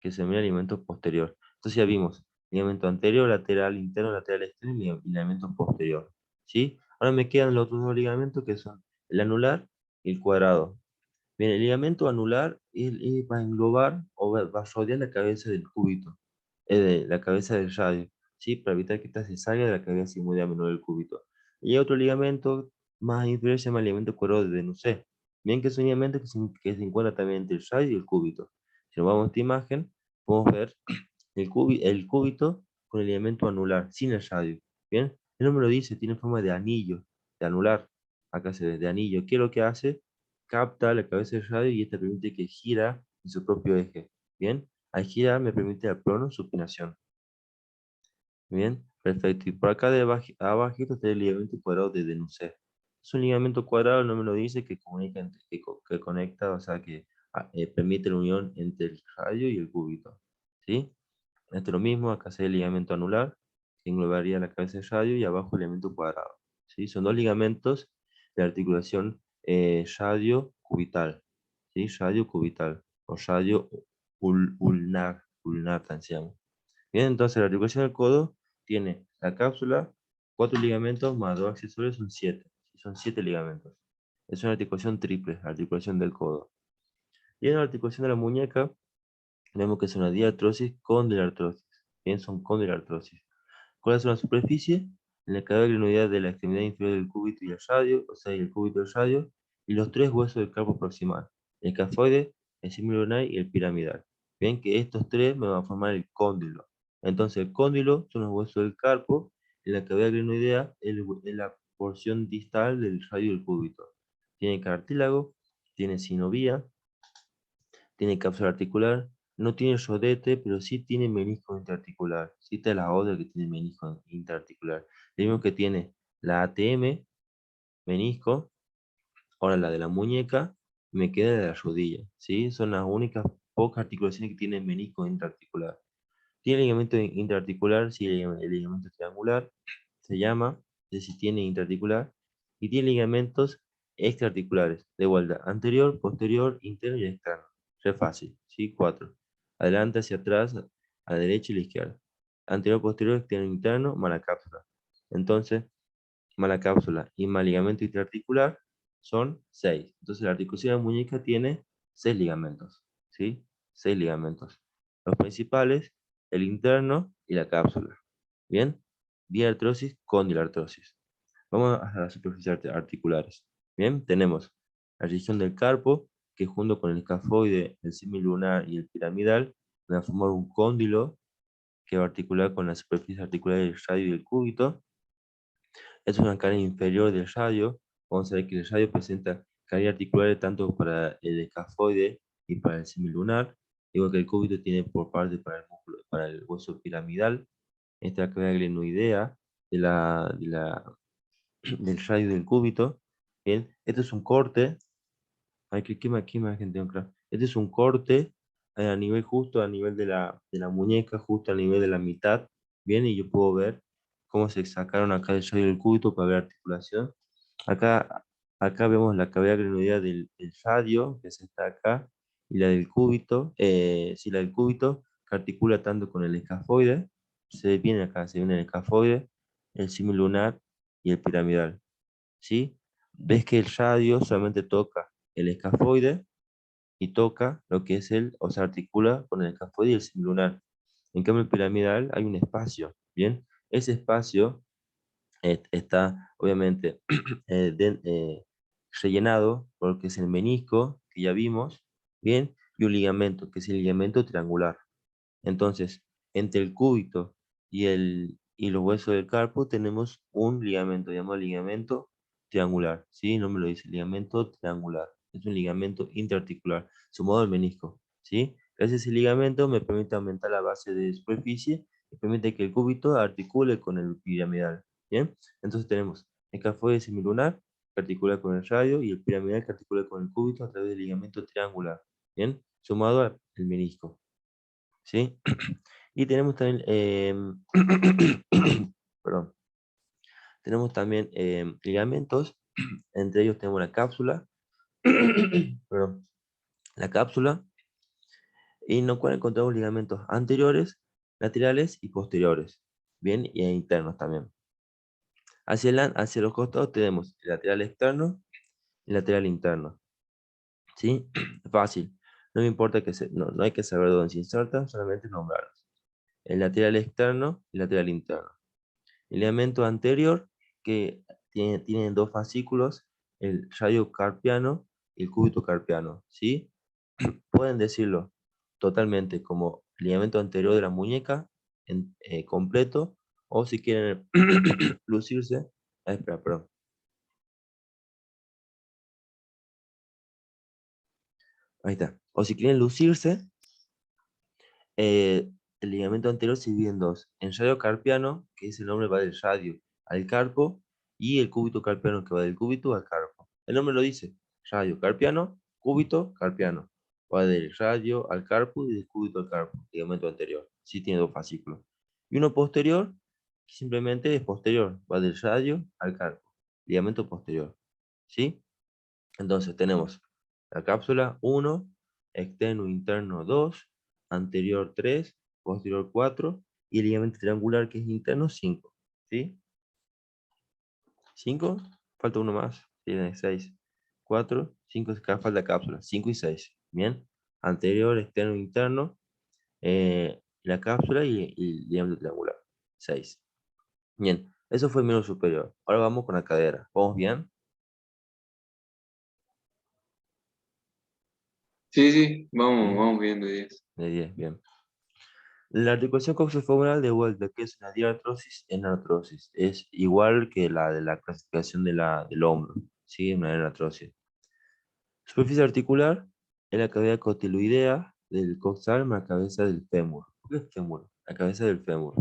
que se llama ligamento posterior. Entonces ya vimos ligamento anterior, lateral, interno, lateral, externo y ligamento posterior, ¿sí? Ahora me quedan los otros dos ligamentos que son el anular y el cuadrado. Bien, el ligamento anular va a englobar o va a rodear la cabeza del cúbito, de la cabeza del radio, ¿sí? Para evitar que ésta se salga de la cabeza y mueva menor del cúbito. Y hay otro ligamento más inferior, se llama ligamento cuadrado de Denucé. Bien, que es un ligamento que se encuentra también entre el radio y el cúbito. Si nos vamos a esta imagen, podemos ver el cúbito con el ligamento anular, sin el radio. Bien, el nombre lo dice, tiene forma de anillo, de anular. Acá se ve, de anillo. ¿Qué es lo que hace? Capta la cabeza del radio y esta permite que gira en su propio eje. Bien, al girar me permite la pronosupinación. Bien, perfecto. Y por acá abajito está el ligamento cuadrado de Denucé. Es un ligamento cuadrado, no me lo dice, que comunica, que conecta, o sea, que permite la unión entre el radio y el cúbito. ¿Sí? Esto es lo mismo, acá se ve el ligamento anular, que englobaría la cabeza del radio, y abajo el ligamento cuadrado. ¿Sí? Son dos ligamentos de articulación radio-cubital. ¿Sí? Radio-cubital, o radio-ulnar, también se llama. Bien, entonces la articulación del codo tiene la cápsula, cuatro ligamentos más dos accesorios, son siete. ¿Sí? Son siete ligamentos. Es una articulación triple, la articulación del codo. Y en la articulación de la muñeca, tenemos que es una diartrosis condylartrosis. Bien, son condylartrosis. ¿Cuál es una superficie? En la cadera glenoidal de la extremidad inferior del cúbito y el radio, o sea, el cúbito y el radio, y los tres huesos del carpo proximal, el escafoide, el semilunar y el piramidal. Bien, que estos tres me van a formar el cóndilo. Entonces, el cóndilo son los huesos del carpo, y la cavidad glenoidea es la porción distal del radio del cúbito. Tiene cartílago, tiene sinovía, tiene cápsula articular, no tiene rodete, pero sí tiene menisco interarticular. Sí está la otra que tiene menisco interarticular. Vemos que tiene la ATM, menisco, ahora la de la muñeca, me queda la de la rodilla. ¿Sí? Son las únicas pocas articulaciones que tienen menisco interarticular. Tiene ligamento interarticular, sí, el ligamento triangular, se llama, es si tiene interarticular, y tiene ligamentos extraarticulares, de vuelta, anterior, posterior, interno y externo. Re fácil, ¿sí? Cuatro. Adelante, hacia atrás, a la derecha y a la izquierda. Anterior, posterior, externo, interno, mala cápsula. Entonces, mala cápsula y mal ligamento interarticular son seis. Entonces, la articulación de la muñeca tiene seis ligamentos, ¿sí? Seis ligamentos. Los principales, el interno y la cápsula. ¿Bien? Diartrosis, condylartrosis. Vamos a las superficies articulares. Bien, tenemos la región del carpo, que junto con el escafoide, el semilunar y el piramidal, van a formar un cóndilo que va a articular con la superficie articular del radio y del cúbito. Es una cara inferior del radio. Vamos a ver que el radio presenta caries articulares tanto para el escafoide y para el semilunar, igual que el cúbito tiene por parte para el músculo, para el hueso piramidal. Esta cavidad glenoidea del radio del cúbito. Bien, este es un corte. Ay, qué imagen tengo acá. Este es un corte a nivel justo, a nivel de la muñeca, justo a nivel de la mitad. Bien, y yo puedo ver cómo se sacaron acá el radio del cúbito para ver articulación. Acá, acá vemos la cavidad glenoidea del radio, que es esta acá, y la del cúbito, sí, la del cúbito, que articula tanto con el escafoide, se viene acá, se viene el escafoide, el semilunar y el piramidal, ¿sí? Ves que el radio solamente toca el escafoide, y toca lo que es o se articula con el escafoide y el semilunar. En cambio, el piramidal hay un espacio, ¿bien? Ese espacio está, obviamente, rellenado por lo que es el menisco, que ya vimos, ¿bien? Y un ligamento, que es el ligamento triangular. Entonces, entre el cúbito y los huesos del carpo tenemos un ligamento, llamado ligamento triangular, ¿sí? El nombre lo dice, ligamento triangular. Es un ligamento interarticular, sumado al menisco, ¿sí? Gracias a ese ligamento me permite aumentar la base de superficie y permite que el cúbito articule con el piramidal, ¿bien? Entonces tenemos el escafoide semilunar que articula con el radio y el piramidal que articula con el cúbito a través del ligamento triangular, ¿bien? Sumado al menisco, ¿sí? Y tenemos también, perdón, tenemos también ligamentos, entre ellos tenemos la cápsula, perdón, la cápsula, y en la cual encontramos ligamentos anteriores, laterales y posteriores, bien, y internos también. Hacia los costados tenemos el lateral externo y el lateral interno, ¿sí? Fácil, no me importa no hay que saber dónde se insertan, solamente nombrarlos. El lateral externo y el lateral interno. El ligamento anterior, que tiene dos fascículos, el radio carpiano y el cúbito carpiano, ¿sí? Pueden decirlo totalmente como ligamento anterior de la muñeca, completo, o si quieren lucirse, espera, perdón. Ahí está. O si quieren lucirse, el ligamento anterior se divide en dos. En radio carpiano, que es el nombre va del radio al carpo, y el cúbito carpiano, que va del cúbito al carpo. El nombre lo dice, radio carpiano, cúbito carpiano. Va del radio al carpo y del cúbito al carpo, ligamento anterior. Sí tiene dos fascículos. Y uno posterior, que simplemente es posterior, va del radio al carpo, ligamento posterior. ¿Sí? Entonces tenemos la cápsula 1, externo interno 2, anterior 3, posterior 4 y el ligamento triangular que es interno 5. ¿Sí? 5, falta uno más, tiene 6. 4, 5, falta la cápsula, 5 y 6. Bien, anterior, externo, interno, la cápsula y el ligamento triangular, 6. Bien, eso fue el miembro superior. Ahora vamos con la cadera. ¿Vamos bien? Sí, sí, vamos, Bien, vamos viendo 10. de 10, bien. La articulación coxofemoral de vuelta, que es una diartrosis en artrosis, es igual que la de la clasificación del hombro, ¿sí? Una artrosis. Superficie articular es la cavidad cotiloidea del coxal más la cabeza del fémur. ¿Qué es fémur? La cabeza del fémur.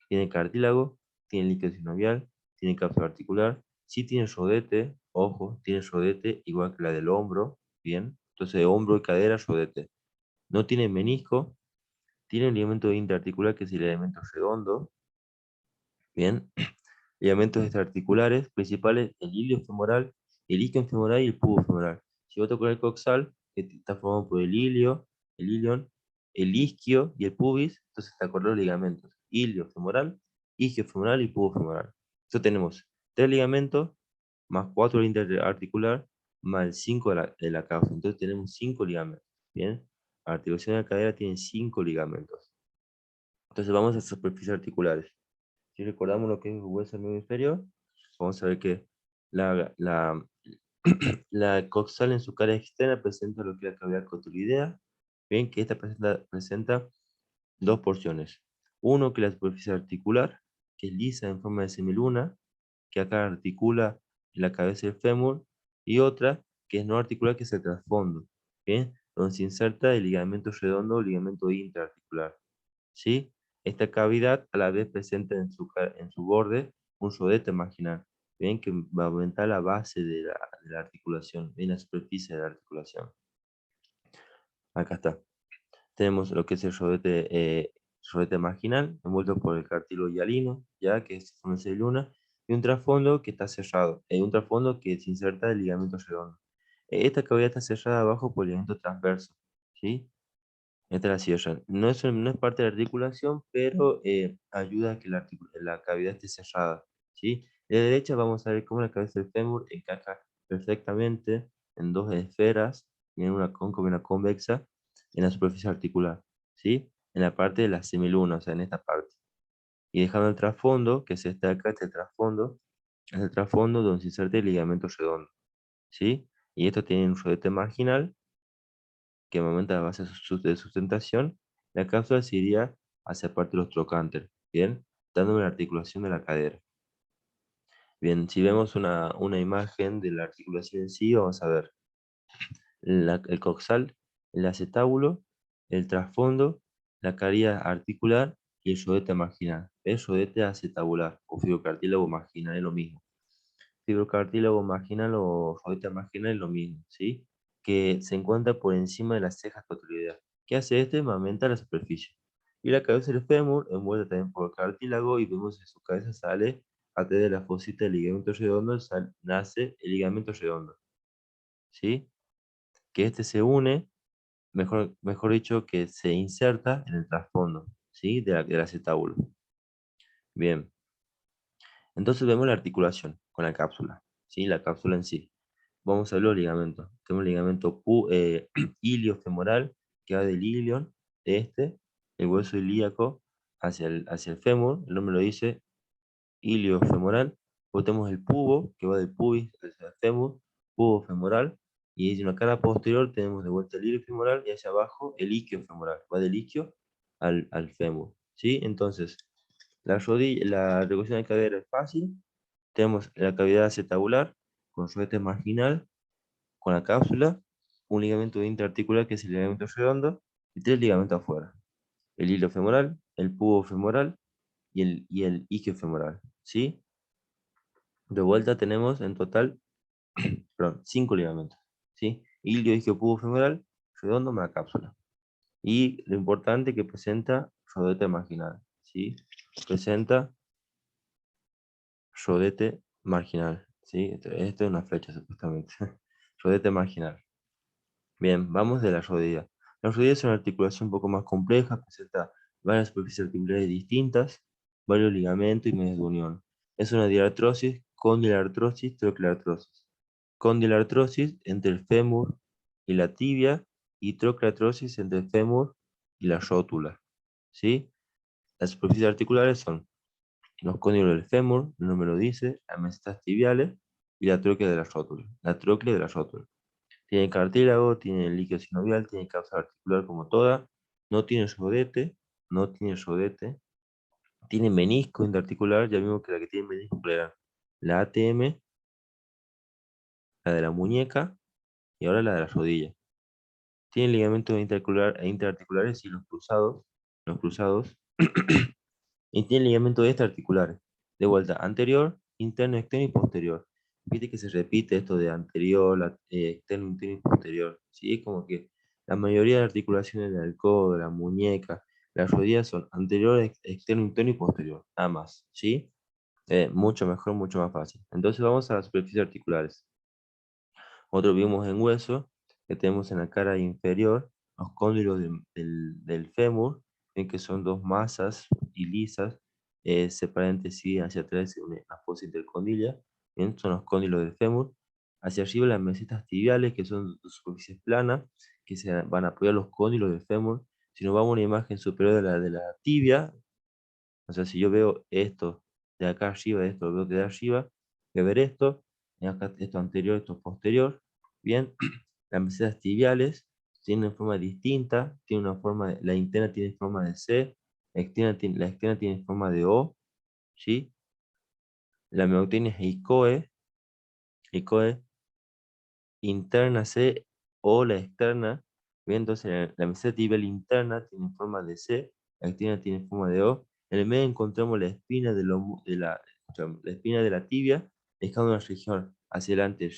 Tiene cartílago, tiene líquido sinovial, tiene cápsula articular, sí tiene rodete, ojo, tiene rodete igual que la del hombro, bien. Entonces, hombro y cadera, rodete. No tiene menisco, tiene un ligamento interarticular que es el ligamento redondo, bien. Ligamentos extraarticulares principales, el ilio femoral, el isquion femoral y el pubo femoral. Si vos tocas el coxal, que está formado por el ilio, el ilion, el isquio y el pubis, entonces te acordás los ligamentos. Ilio femoral, isquio femoral y pubo femoral. Entonces tenemos 3 ligamentos, más 4 del interarticular, más el 5 de la causa. Entonces tenemos 5 ligamentos. Bien, la articulación de la cadera tiene 5 ligamentos. Entonces vamos a superficies articulares. Si recordamos lo que es el hueso del miembro inferior, vamos a ver que la, la, la coxal en su cara externa presenta lo que es la cavidad cotiloidea. Ven que esta presenta dos porciones. Uno que es la superficie articular, que es lisa en forma de semiluna, que acá articula la cabeza del fémur, y otra que es no articular, que es el trasfondo, ¿bien? Donde se inserta el ligamento redondo o ligamento interarticular. ¿Sí? Esta cavidad a la vez presenta en su borde un rodete marginal, ¿bien? Que va a aumentar la base de la articulación, en la superficie de la articulación. Acá está. Tenemos lo que es el rodete marginal, envuelto por el cartílago hialino, ya que es una célula, y un trasfondo que está cerrado, un trasfondo que se inserta el ligamento redondo. Esta cavidad está cerrada abajo por el ligamento transverso, ¿sí? Esta la cierran. No es parte de la articulación, pero ayuda a que la cavidad esté cerrada, ¿sí? De derecha vamos a ver cómo la cabeza del fémur encaja perfectamente en dos esferas, bien, una cóncava y una convexa, en la superficie articular, ¿sí? En la parte de la semiluna, o sea, en esta parte. Y dejando el trasfondo, que es este de acá, es el trasfondo donde se inserta el ligamento redondo, ¿sí? Y esto tiene un rodete marginal, que aumenta la base de sustentación. La cápsula se iría hacia parte de los trocánteres, ¿bien? Dando una articulación de la cadera. Bien, si vemos una imagen de la articulación en sí, vamos a ver el coxal, el acetábulo, el trasfondo, la caridad articular y el rodete marginal. El rodete acetabular o fibrocartílago marginal es lo mismo. Fibrocartílago marginal o rodete marginal es lo mismo, ¿sí? Que se encuentra por encima de las cejas cotiledoidea. ¿Qué hace este? Aumenta la superficie. Y la cabeza del fémur, envuelta también por el cartílago, y vemos que su cabeza sale a través de la fosita del ligamento redondo, nace el ligamento redondo, ¿sí? Que este se une, mejor dicho, que se inserta en el trasfondo, ¿sí? Del acetábulo. Bien, entonces vemos la articulación con la cápsula, ¿sí? La cápsula en sí. Vamos a ver los ligamentos. Tenemos el ligamento iliofemoral, que va del ilion, el hueso ilíaco, hacia el fémur, el nombre lo dice, iliofemoral. Luego tenemos el pubo, que va del pubis hacia el fémur, pubo femoral. Y en la cara posterior tenemos de vuelta el ilio femoral y hacia abajo el isquio femoral. Va del isquio al fémur, ¿sí? Entonces, la reducción de cadera es fácil. Tenemos la cavidad acetabular con rodete marginal, con la cápsula, un ligamento interarticular que es el ligamento redondo y tres ligamentos afuera. El hilo femoral, el pubo femoral y el isquio femoral, ¿sí? De vuelta tenemos en total, perdón, 5 ligamentos, ¿sí? Ilio, isquio, pubo femoral, redondo más la cápsula. Y lo importante que presenta rodete marginal, ¿sí? Presenta rodete marginal, ¿sí? Esto es una flecha supuestamente. Rodete marginal. Bien, vamos de la rodilla. La rodilla es una articulación un poco más compleja, presenta varias superficies articulares distintas, varios ligamentos y medios de unión. Es una diartrosis, condilartrosis, troquilartrosis. Condilartrosis entre el fémur y la tibia y troquilartrosis entre el fémur y la rótula, ¿sí? Las superficies articulares son los cóndilos del fémur, el nombre lo dice, las mesetas tibiales y la tróquea de la rótula. La tróquea de la rótula. Tiene cartílago, tiene líquido sinovial, tiene causa articular como toda, no tiene rodete, no tiene rodete, tiene menisco interarticular, ya vimos que la que tiene menisco era la ATM, la de la muñeca y ahora la de la rodilla. Tiene ligamentos interarticulares y los cruzados, y tiene ligamentos extraarticulares, de vuelta anterior, interno, externo y posterior. Viste que se repite esto de anterior, externo, interno y posterior. ¿Sí? Es como que la mayoría de articulaciones del codo, de la muñeca, las rodillas son anterior, externo, interno y posterior. Nada más. ¿Sí? Mucho mejor, mucho más fácil. Entonces vamos a las superficies articulares. Otro vimos en hueso, que tenemos en la cara inferior los cóndilos del fémur, en que son dos masas y lisas, separadas entre sí hacia atrás en una fosa intercondilia, bien, son los cóndilos del fémur. Hacia arriba las mesetas tibiales, que son dos superficies planas, que se van a apoyar los cóndilos del fémur. Si nos vamos a una imagen superior de la tibia, o sea, si yo veo esto de acá arriba, esto lo veo de arriba, voy a ver esto, y acá esto anterior, esto posterior. Bien, las mesetas tibiales tienen forma distinta, tiene una forma, la interna tiene forma de C, la externa tiene forma de O, ¿sí? La mioctonia es icoe, interna C o la externa. Bien, entonces la meseta tibial interna tiene forma de C, la externa tiene forma de O. En el medio encontramos la espina la espina de la tibia, dejando una región hacia adelante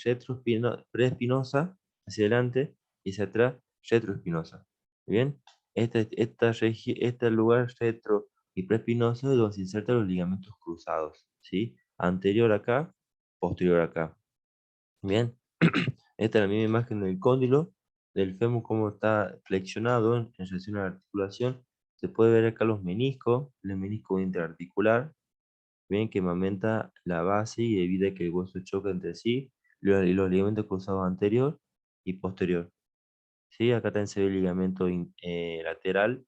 preespinosa, hacia adelante y hacia atrás retroespinosa. Bien, este lugar retro y preespinoso es donde se insertan los ligamentos cruzados, ¿sí? Anterior acá, posterior acá. Bien, esta es la misma imagen del cóndilo, del fémur, cómo está flexionado en relación a la articulación. Se puede ver acá los meniscos, el menisco interarticular, bien, que aumenta la base y evita que el hueso choque entre sí, y los ligamentos cruzados anterior y posterior. ¿sí? Acá también se ve el ligamento lateral,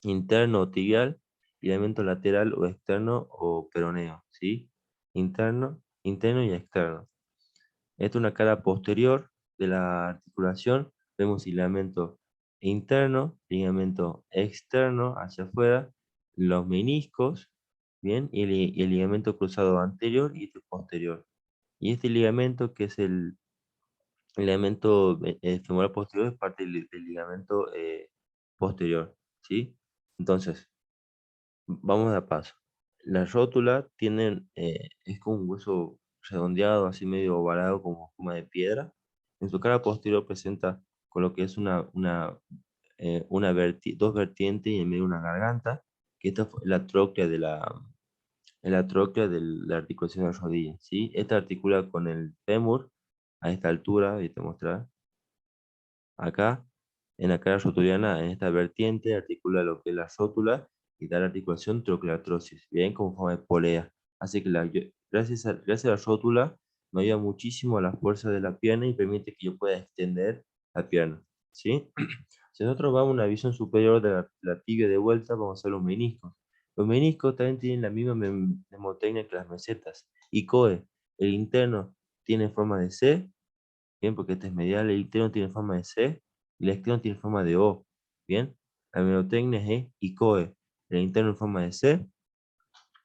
interno o tibial, ligamento lateral o externo o peroneo, ¿sí? Interno y externo. Esta es una cara posterior de la articulación. Vemos ligamento interno, ligamento externo hacia afuera, los meniscos, ¿bien? Y el ligamento cruzado anterior y este posterior. Y este ligamento, que es el ligamento femoral posterior, es parte del ligamento posterior, ¿sí? Entonces, vamos a paso. La rótula es como un hueso redondeado, así medio ovalado, como forma de piedra. En su cara posterior presenta con lo que es dos vertientes y en medio una garganta, que esta fue la tróclea de la articulación de la rodilla, ¿sí? Esta articula con el fémur a esta altura, y te mostrar acá, en la cara rotuliana, en esta vertiente, articula lo que es la rótula y da la articulación trocleartrosis, bien, como forma de polea. Así que gracias a la rótula me ayuda muchísimo a la fuerza de la pierna y permite que yo pueda extender la pierna, ¿sí? Si nosotros vamos a una visión superior de la tibia de vuelta, vamos a ver los meniscos. Los meniscos también tienen la misma mnemotecnia que las mesetas. Y COE, el interno tiene forma de C, bien, porque este es medial, el interno tiene forma de C y el externo tiene forma de O, bien. La mnemotecnia es E y COE, el interno en forma de C,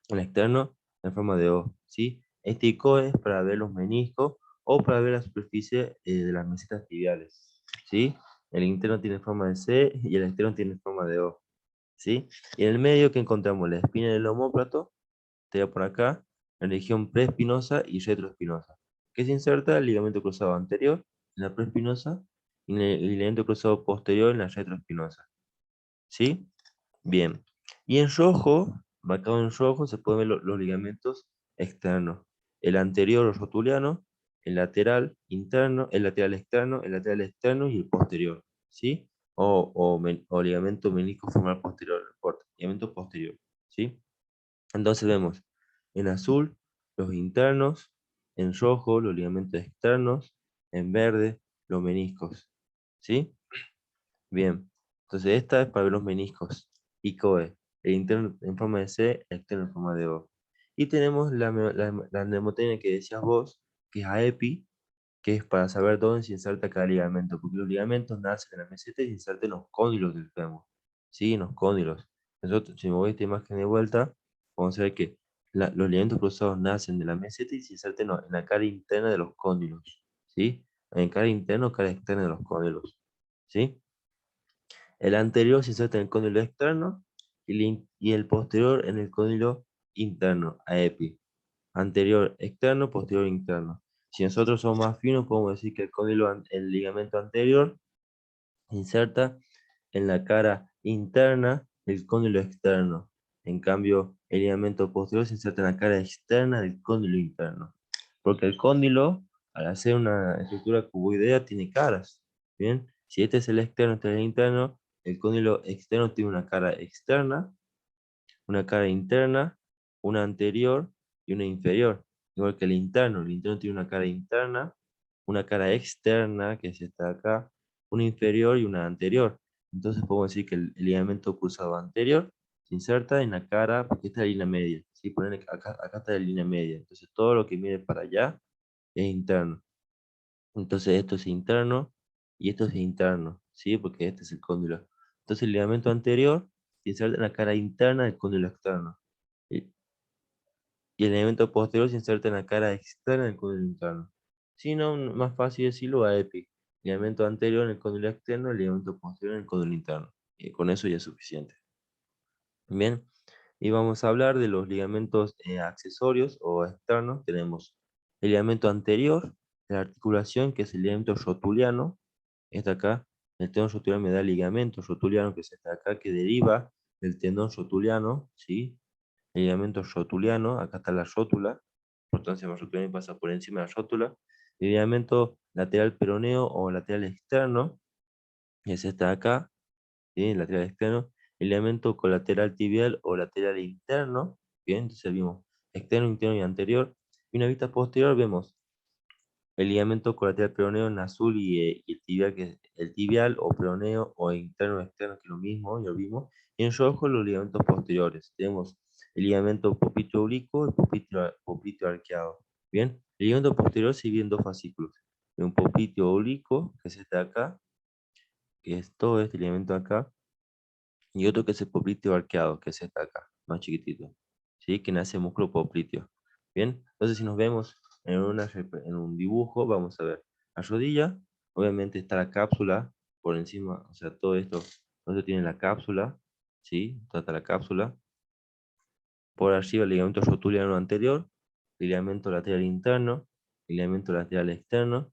el externo en forma de O, ¿sí? Este ICO es para ver los meniscos o para ver la superficie de las mesetas tibiales, ¿sí? El interno tiene forma de C y el externo tiene forma de O, ¿sí? Y en el medio que encontramos la espina del omóplato, te por acá, la región preespinosa y retroespinosa, que se inserta el ligamento cruzado anterior en la preespinosa y el ligamento cruzado posterior en la retroespinosa, ¿sí? Bien. Y en rojo, marcado en rojo, se pueden ver los ligamentos externos. El anterior o rotuliano, el lateral interno, el lateral externo y el posterior, ¿sí? O ligamento menisco femoral posterior, no importa, ligamento posterior, ¿sí? Entonces vemos en azul los internos, en rojo los ligamentos externos, en verde los meniscos, ¿sí? Bien, entonces esta es para ver los meniscos. ICOE, el interno en forma de C, el externo en forma de O. Y tenemos la mnemotecnia que decías vos, que es AEPI, que es para saber dónde se inserta cada ligamento, porque los ligamentos nacen en la meseta y se insertan en los cóndilos del fémur. Sí, en los cóndilos. Nosotros, si me voy a esta imagen de vuelta, vamos a ver que los ligamentos cruzados nacen de la meseta y se insertan en la cara interna de los cóndilos. ¿Sí? En cara interna o cara externa de los cóndilos. ¿Sí? El anterior se inserta en el cóndilo externo y el posterior en el cóndilo interno, AEPI. Anterior externo, posterior interno. Si nosotros somos más finos, podemos decir que el ligamento anterior se inserta en la cara interna del cóndilo externo. En cambio, el ligamento posterior se inserta en la cara externa del cóndilo interno. Porque el cóndilo, al hacer una estructura cuboidea, tiene caras. ¿Bien? Si este es el externo, este es el interno, el cóndilo externo tiene una cara externa, una cara interna, una anterior y una inferior. Igual que el interno tiene una cara interna, una cara externa, que es esta de acá, una inferior y una anterior. Entonces podemos decir que el ligamento cruzado anterior se inserta en la cara, porque esta es la línea media. ¿Sí? Acá está la línea media. Entonces todo lo que mide para allá es interno. Entonces esto es interno y esto es interno, ¿sí? Porque este es el cóndilo. Entonces el ligamento anterior se inserta en la cara interna del cóndilo externo. Y, y el ligamento posterior se inserta en la cara externa del cóndilo interno. Si no, más fácil decirlo a EPI. Ligamento anterior en el cóndilo externo, el ligamento posterior en el cóndilo interno. Y con eso ya es suficiente. Bien, y vamos a hablar de los ligamentos accesorios o externos. Tenemos el ligamento anterior de la articulación, que es el ligamento rotuliano. Este acá, el tendón rotuliano me da el ligamento rotuliano, que es este acá, que deriva del tendón rotuliano, ¿sí? El ligamento rotuliano, acá está la rótula, importancia más rotuliana y pasa por encima de la rótula. El ligamento lateral peroneo o lateral externo, que es este de acá, ¿sí? Lateral externo. El ligamento colateral tibial o lateral interno, bien, entonces vimos externo, interno y anterior. Y una vista posterior vemos el ligamento colateral peroneo en azul y el tibial, que es el tibial o peroneo o interno o externo, que es lo mismo, ya lo vimos. Y en rojo los ligamentos posteriores. Tenemos el ligamento popliteo oblicuo y popliteo arqueado. Bien, el ligamento posterior se divide en dos fascículos. Un popliteo oblicuo, que es este de acá, que es todo este ligamento de acá, y otro que es el popliteo arqueado, que es este de acá, más chiquitito, ¿sí? Que nace músculo popliteo. Bien, entonces si nos vemos en un dibujo, vamos a ver la rodilla, obviamente está la cápsula por encima, o sea, todo esto tiene la cápsula, ¿sí? Trata la cápsula. Por arriba el ligamento rotuliano anterior, ligamento lateral interno, ligamento lateral externo,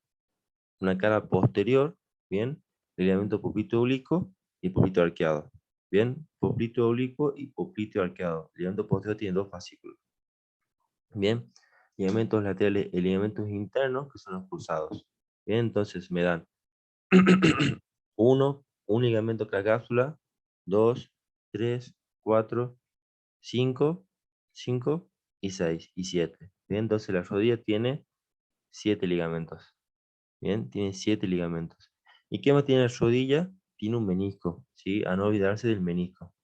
una cara posterior, bien, ligamento popliteo oblicuo y popliteo arqueado. Bien, popliteo oblicuo y popliteo arqueado. El ligamento posterior tiene dos fascículos. Bien, ligamentos laterales y ligamentos internos que son los cruzados. Bien, entonces me dan un ligamento que la cápsula, 2, 3, 4, 5, 5 y 6 y 7. Bien, entonces la rodilla tiene 7 ligamentos. Bien, tiene 7 ligamentos. ¿Y qué más tiene la rodilla? Tiene un menisco, ¿sí? A no olvidarse del menisco.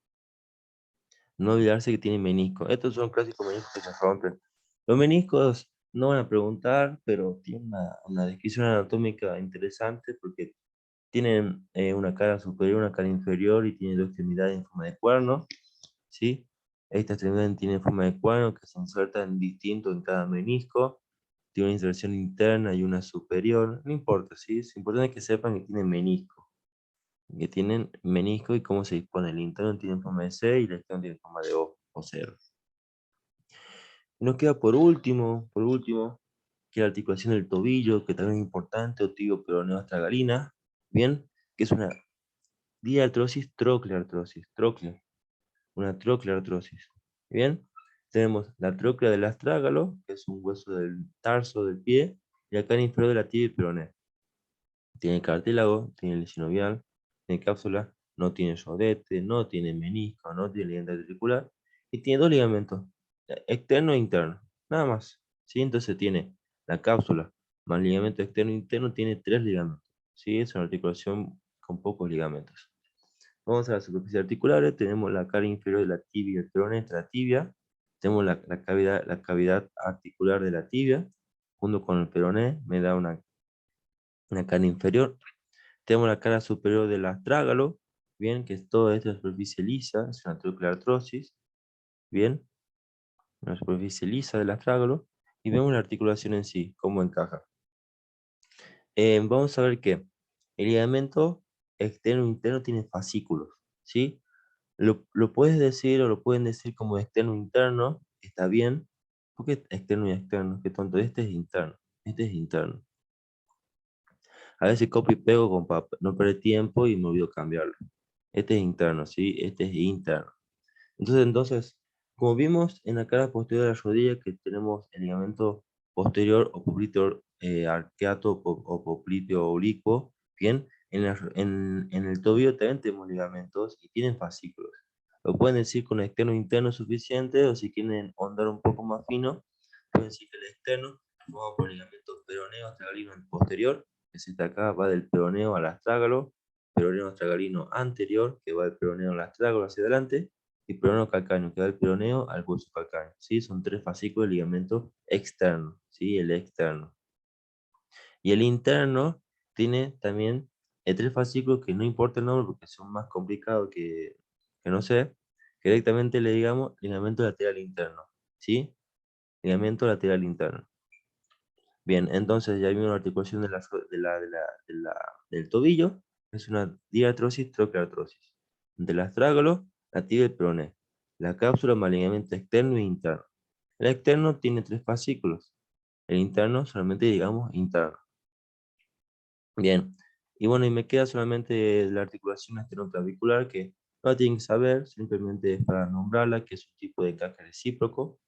No olvidarse que tiene menisco. Estos son clásicos meniscos que se rompen. Los meniscos no van a preguntar, pero tienen una descripción anatómica interesante porque tienen una cara superior, una cara inferior y tienen dos extremidades en forma de cuerno, ¿sí? Esta extremidad tiene forma de cuerno que se insertan distinto en cada menisco. Tiene una inserción interna y una superior. No importa, ¿sí? Es importante que sepan que tienen menisco. Que tienen menisco y cómo se dispone. El interno tiene forma de C y el externo tiene forma de O cero. Nos queda por último, que la articulación del tobillo, que también es importante, o tibio peroneo astragalina, bien, que es una diartrosis, trocleartrosis, tróclea, una trocleartrosis, bien. Tenemos la tróclea del astrágalo, que es un hueso del tarso del pie, y acá en inferior de la tibia y peroné. Tiene cartílago, tiene el sinovial, tiene cápsula, no tiene rodete, no tiene menisco, no tiene ligamento articular, y tiene dos ligamentos, externo e interno, nada más. ¿Sí? Entonces tiene la cápsula más ligamento externo e interno, tiene 3 ligamentos. ¿Sí? Es una articulación con pocos ligamentos. Vamos a las superficies articulares, tenemos la cara inferior de la tibia y el peroné, la tibia, tenemos la cavidad articular de la tibia, junto con el peroné, me da una cara inferior. Tenemos la cara superior del astrágalo, bien, que es toda esta superficie lisa, es una trocleartrosis, bien, una superficie lisa del astrágalo, y vemos la articulación en sí, cómo encaja. Vamos a ver que el ligamento externo e interno tiene fascículos, ¿sí? Lo puedes decir o lo pueden decir como externo e interno, está bien, porque externo y externo, qué tonto, este es interno. A veces copio y pego con no perder tiempo y me olvido cambiarlo. Este es interno, ¿sí? Este es interno. Entonces, como vimos en la cara posterior de la rodilla que tenemos el ligamento posterior o popliteo arqueato o popliteo oblicuo, bien, en el tobillo también tenemos ligamentos y tienen fascículos. Lo pueden decir con externo e interno suficiente, o si quieren ahondar un poco más fino, pueden decir que el externo vamos por el ligamento peroneo astragalino posterior, que es este acá, va del peroneo al astrágalo, peroneo astragalino anterior, que va del peroneo al astrágalo hacia adelante, y peroneo calcáneo, que va del peroneo al hueso calcáneo, ¿sí? Son 3 fascículos de ligamento externo, ¿sí? El externo. Y el interno tiene también 3 fascículos que no importa el nombre porque son más complicados que no sé, que directamente le digamos ligamento lateral interno, ¿sí? Ligamento lateral interno. Bien, entonces ya vimos la articulación del tobillo, es una diartrosis, trocleartrosis. Del astrágalo, la tibia y el peroné. La cápsula más ligamento externo e interno. El externo tiene 3 fascículos. El interno solamente digamos interno. Bien, y bueno, y me queda solamente la articulación esternoclavicular que no la tienen que saber, simplemente es para nombrarla, que es un tipo de encaje recíproco.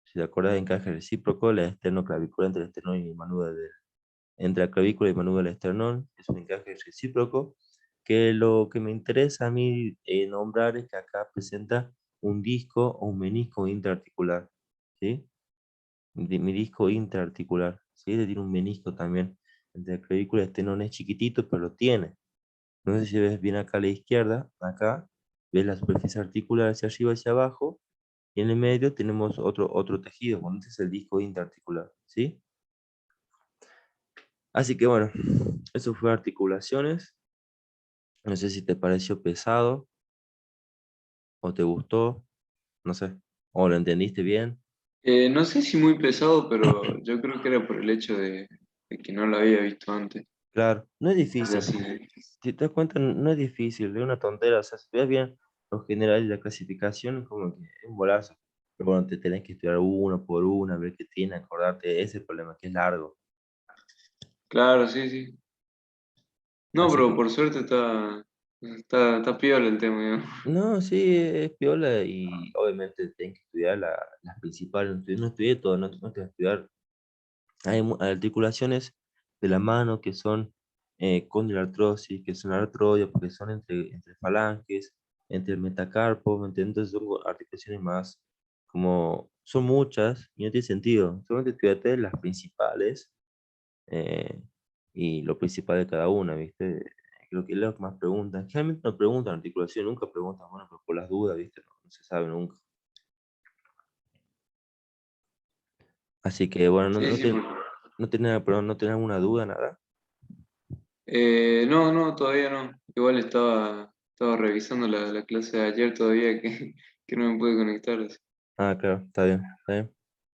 Si te acuerdas de encaje recíproco, la esternoclavicular entre el esternón y el manubrio entre la clavícula y manubrio del esternón, es un encaje recíproco, que lo que me interesa a mí nombrar es que acá presenta un disco o un menisco interarticular, ¿sí? Mi disco interarticular, ¿sí? Este tiene un menisco también. Entre la clavícula y el tendón es chiquitito, pero lo tiene. No sé si ves bien acá a la izquierda, acá, ves la superficie articular hacia arriba y hacia abajo, y en el medio tenemos otro tejido, bueno, este es el disco interarticular, ¿sí? Así que bueno, eso fue articulaciones. No sé si te pareció pesado o te gustó, no sé, o lo entendiste bien. No sé si muy pesado, pero yo creo que era por el hecho de que no lo había visto antes. Claro, no es O sea, difícil. sí, Si te das cuenta, no es difícil, es una tontera. O sea, si ves bien los generales y la clasificación, es como que es un bolazo. Pero bueno, te tenés que estudiar uno por uno, ver qué tiene, acordarte. Ese es el problema, que es largo. claro, sí, sí. No, Así pero que, por suerte está piola el tema, digamos. no, sí, es piola y obviamente tenés que estudiar las principales. No estudié todo, no tengo que estudiar. Hay articulaciones de la mano que son condilartrosis, que son artrodias, porque son entre falanges, entre el metacarpo, ¿me entiendes? Entonces son articulaciones más, como, son muchas y no tiene sentido. Solamente estudiate las principales eh, y lo principal de cada una, ¿viste? Creo que es lo que más preguntan. Generalmente no preguntan articulación, nunca preguntan, bueno, pero por las dudas, ¿viste? No, no se sabe nunca. Así que, bueno, Sí, sí, no tenés alguna duda, nada. no, no, todavía no. Igual estaba revisando la clase de ayer todavía que no me pude conectar. Ah, claro, está bien, está bien.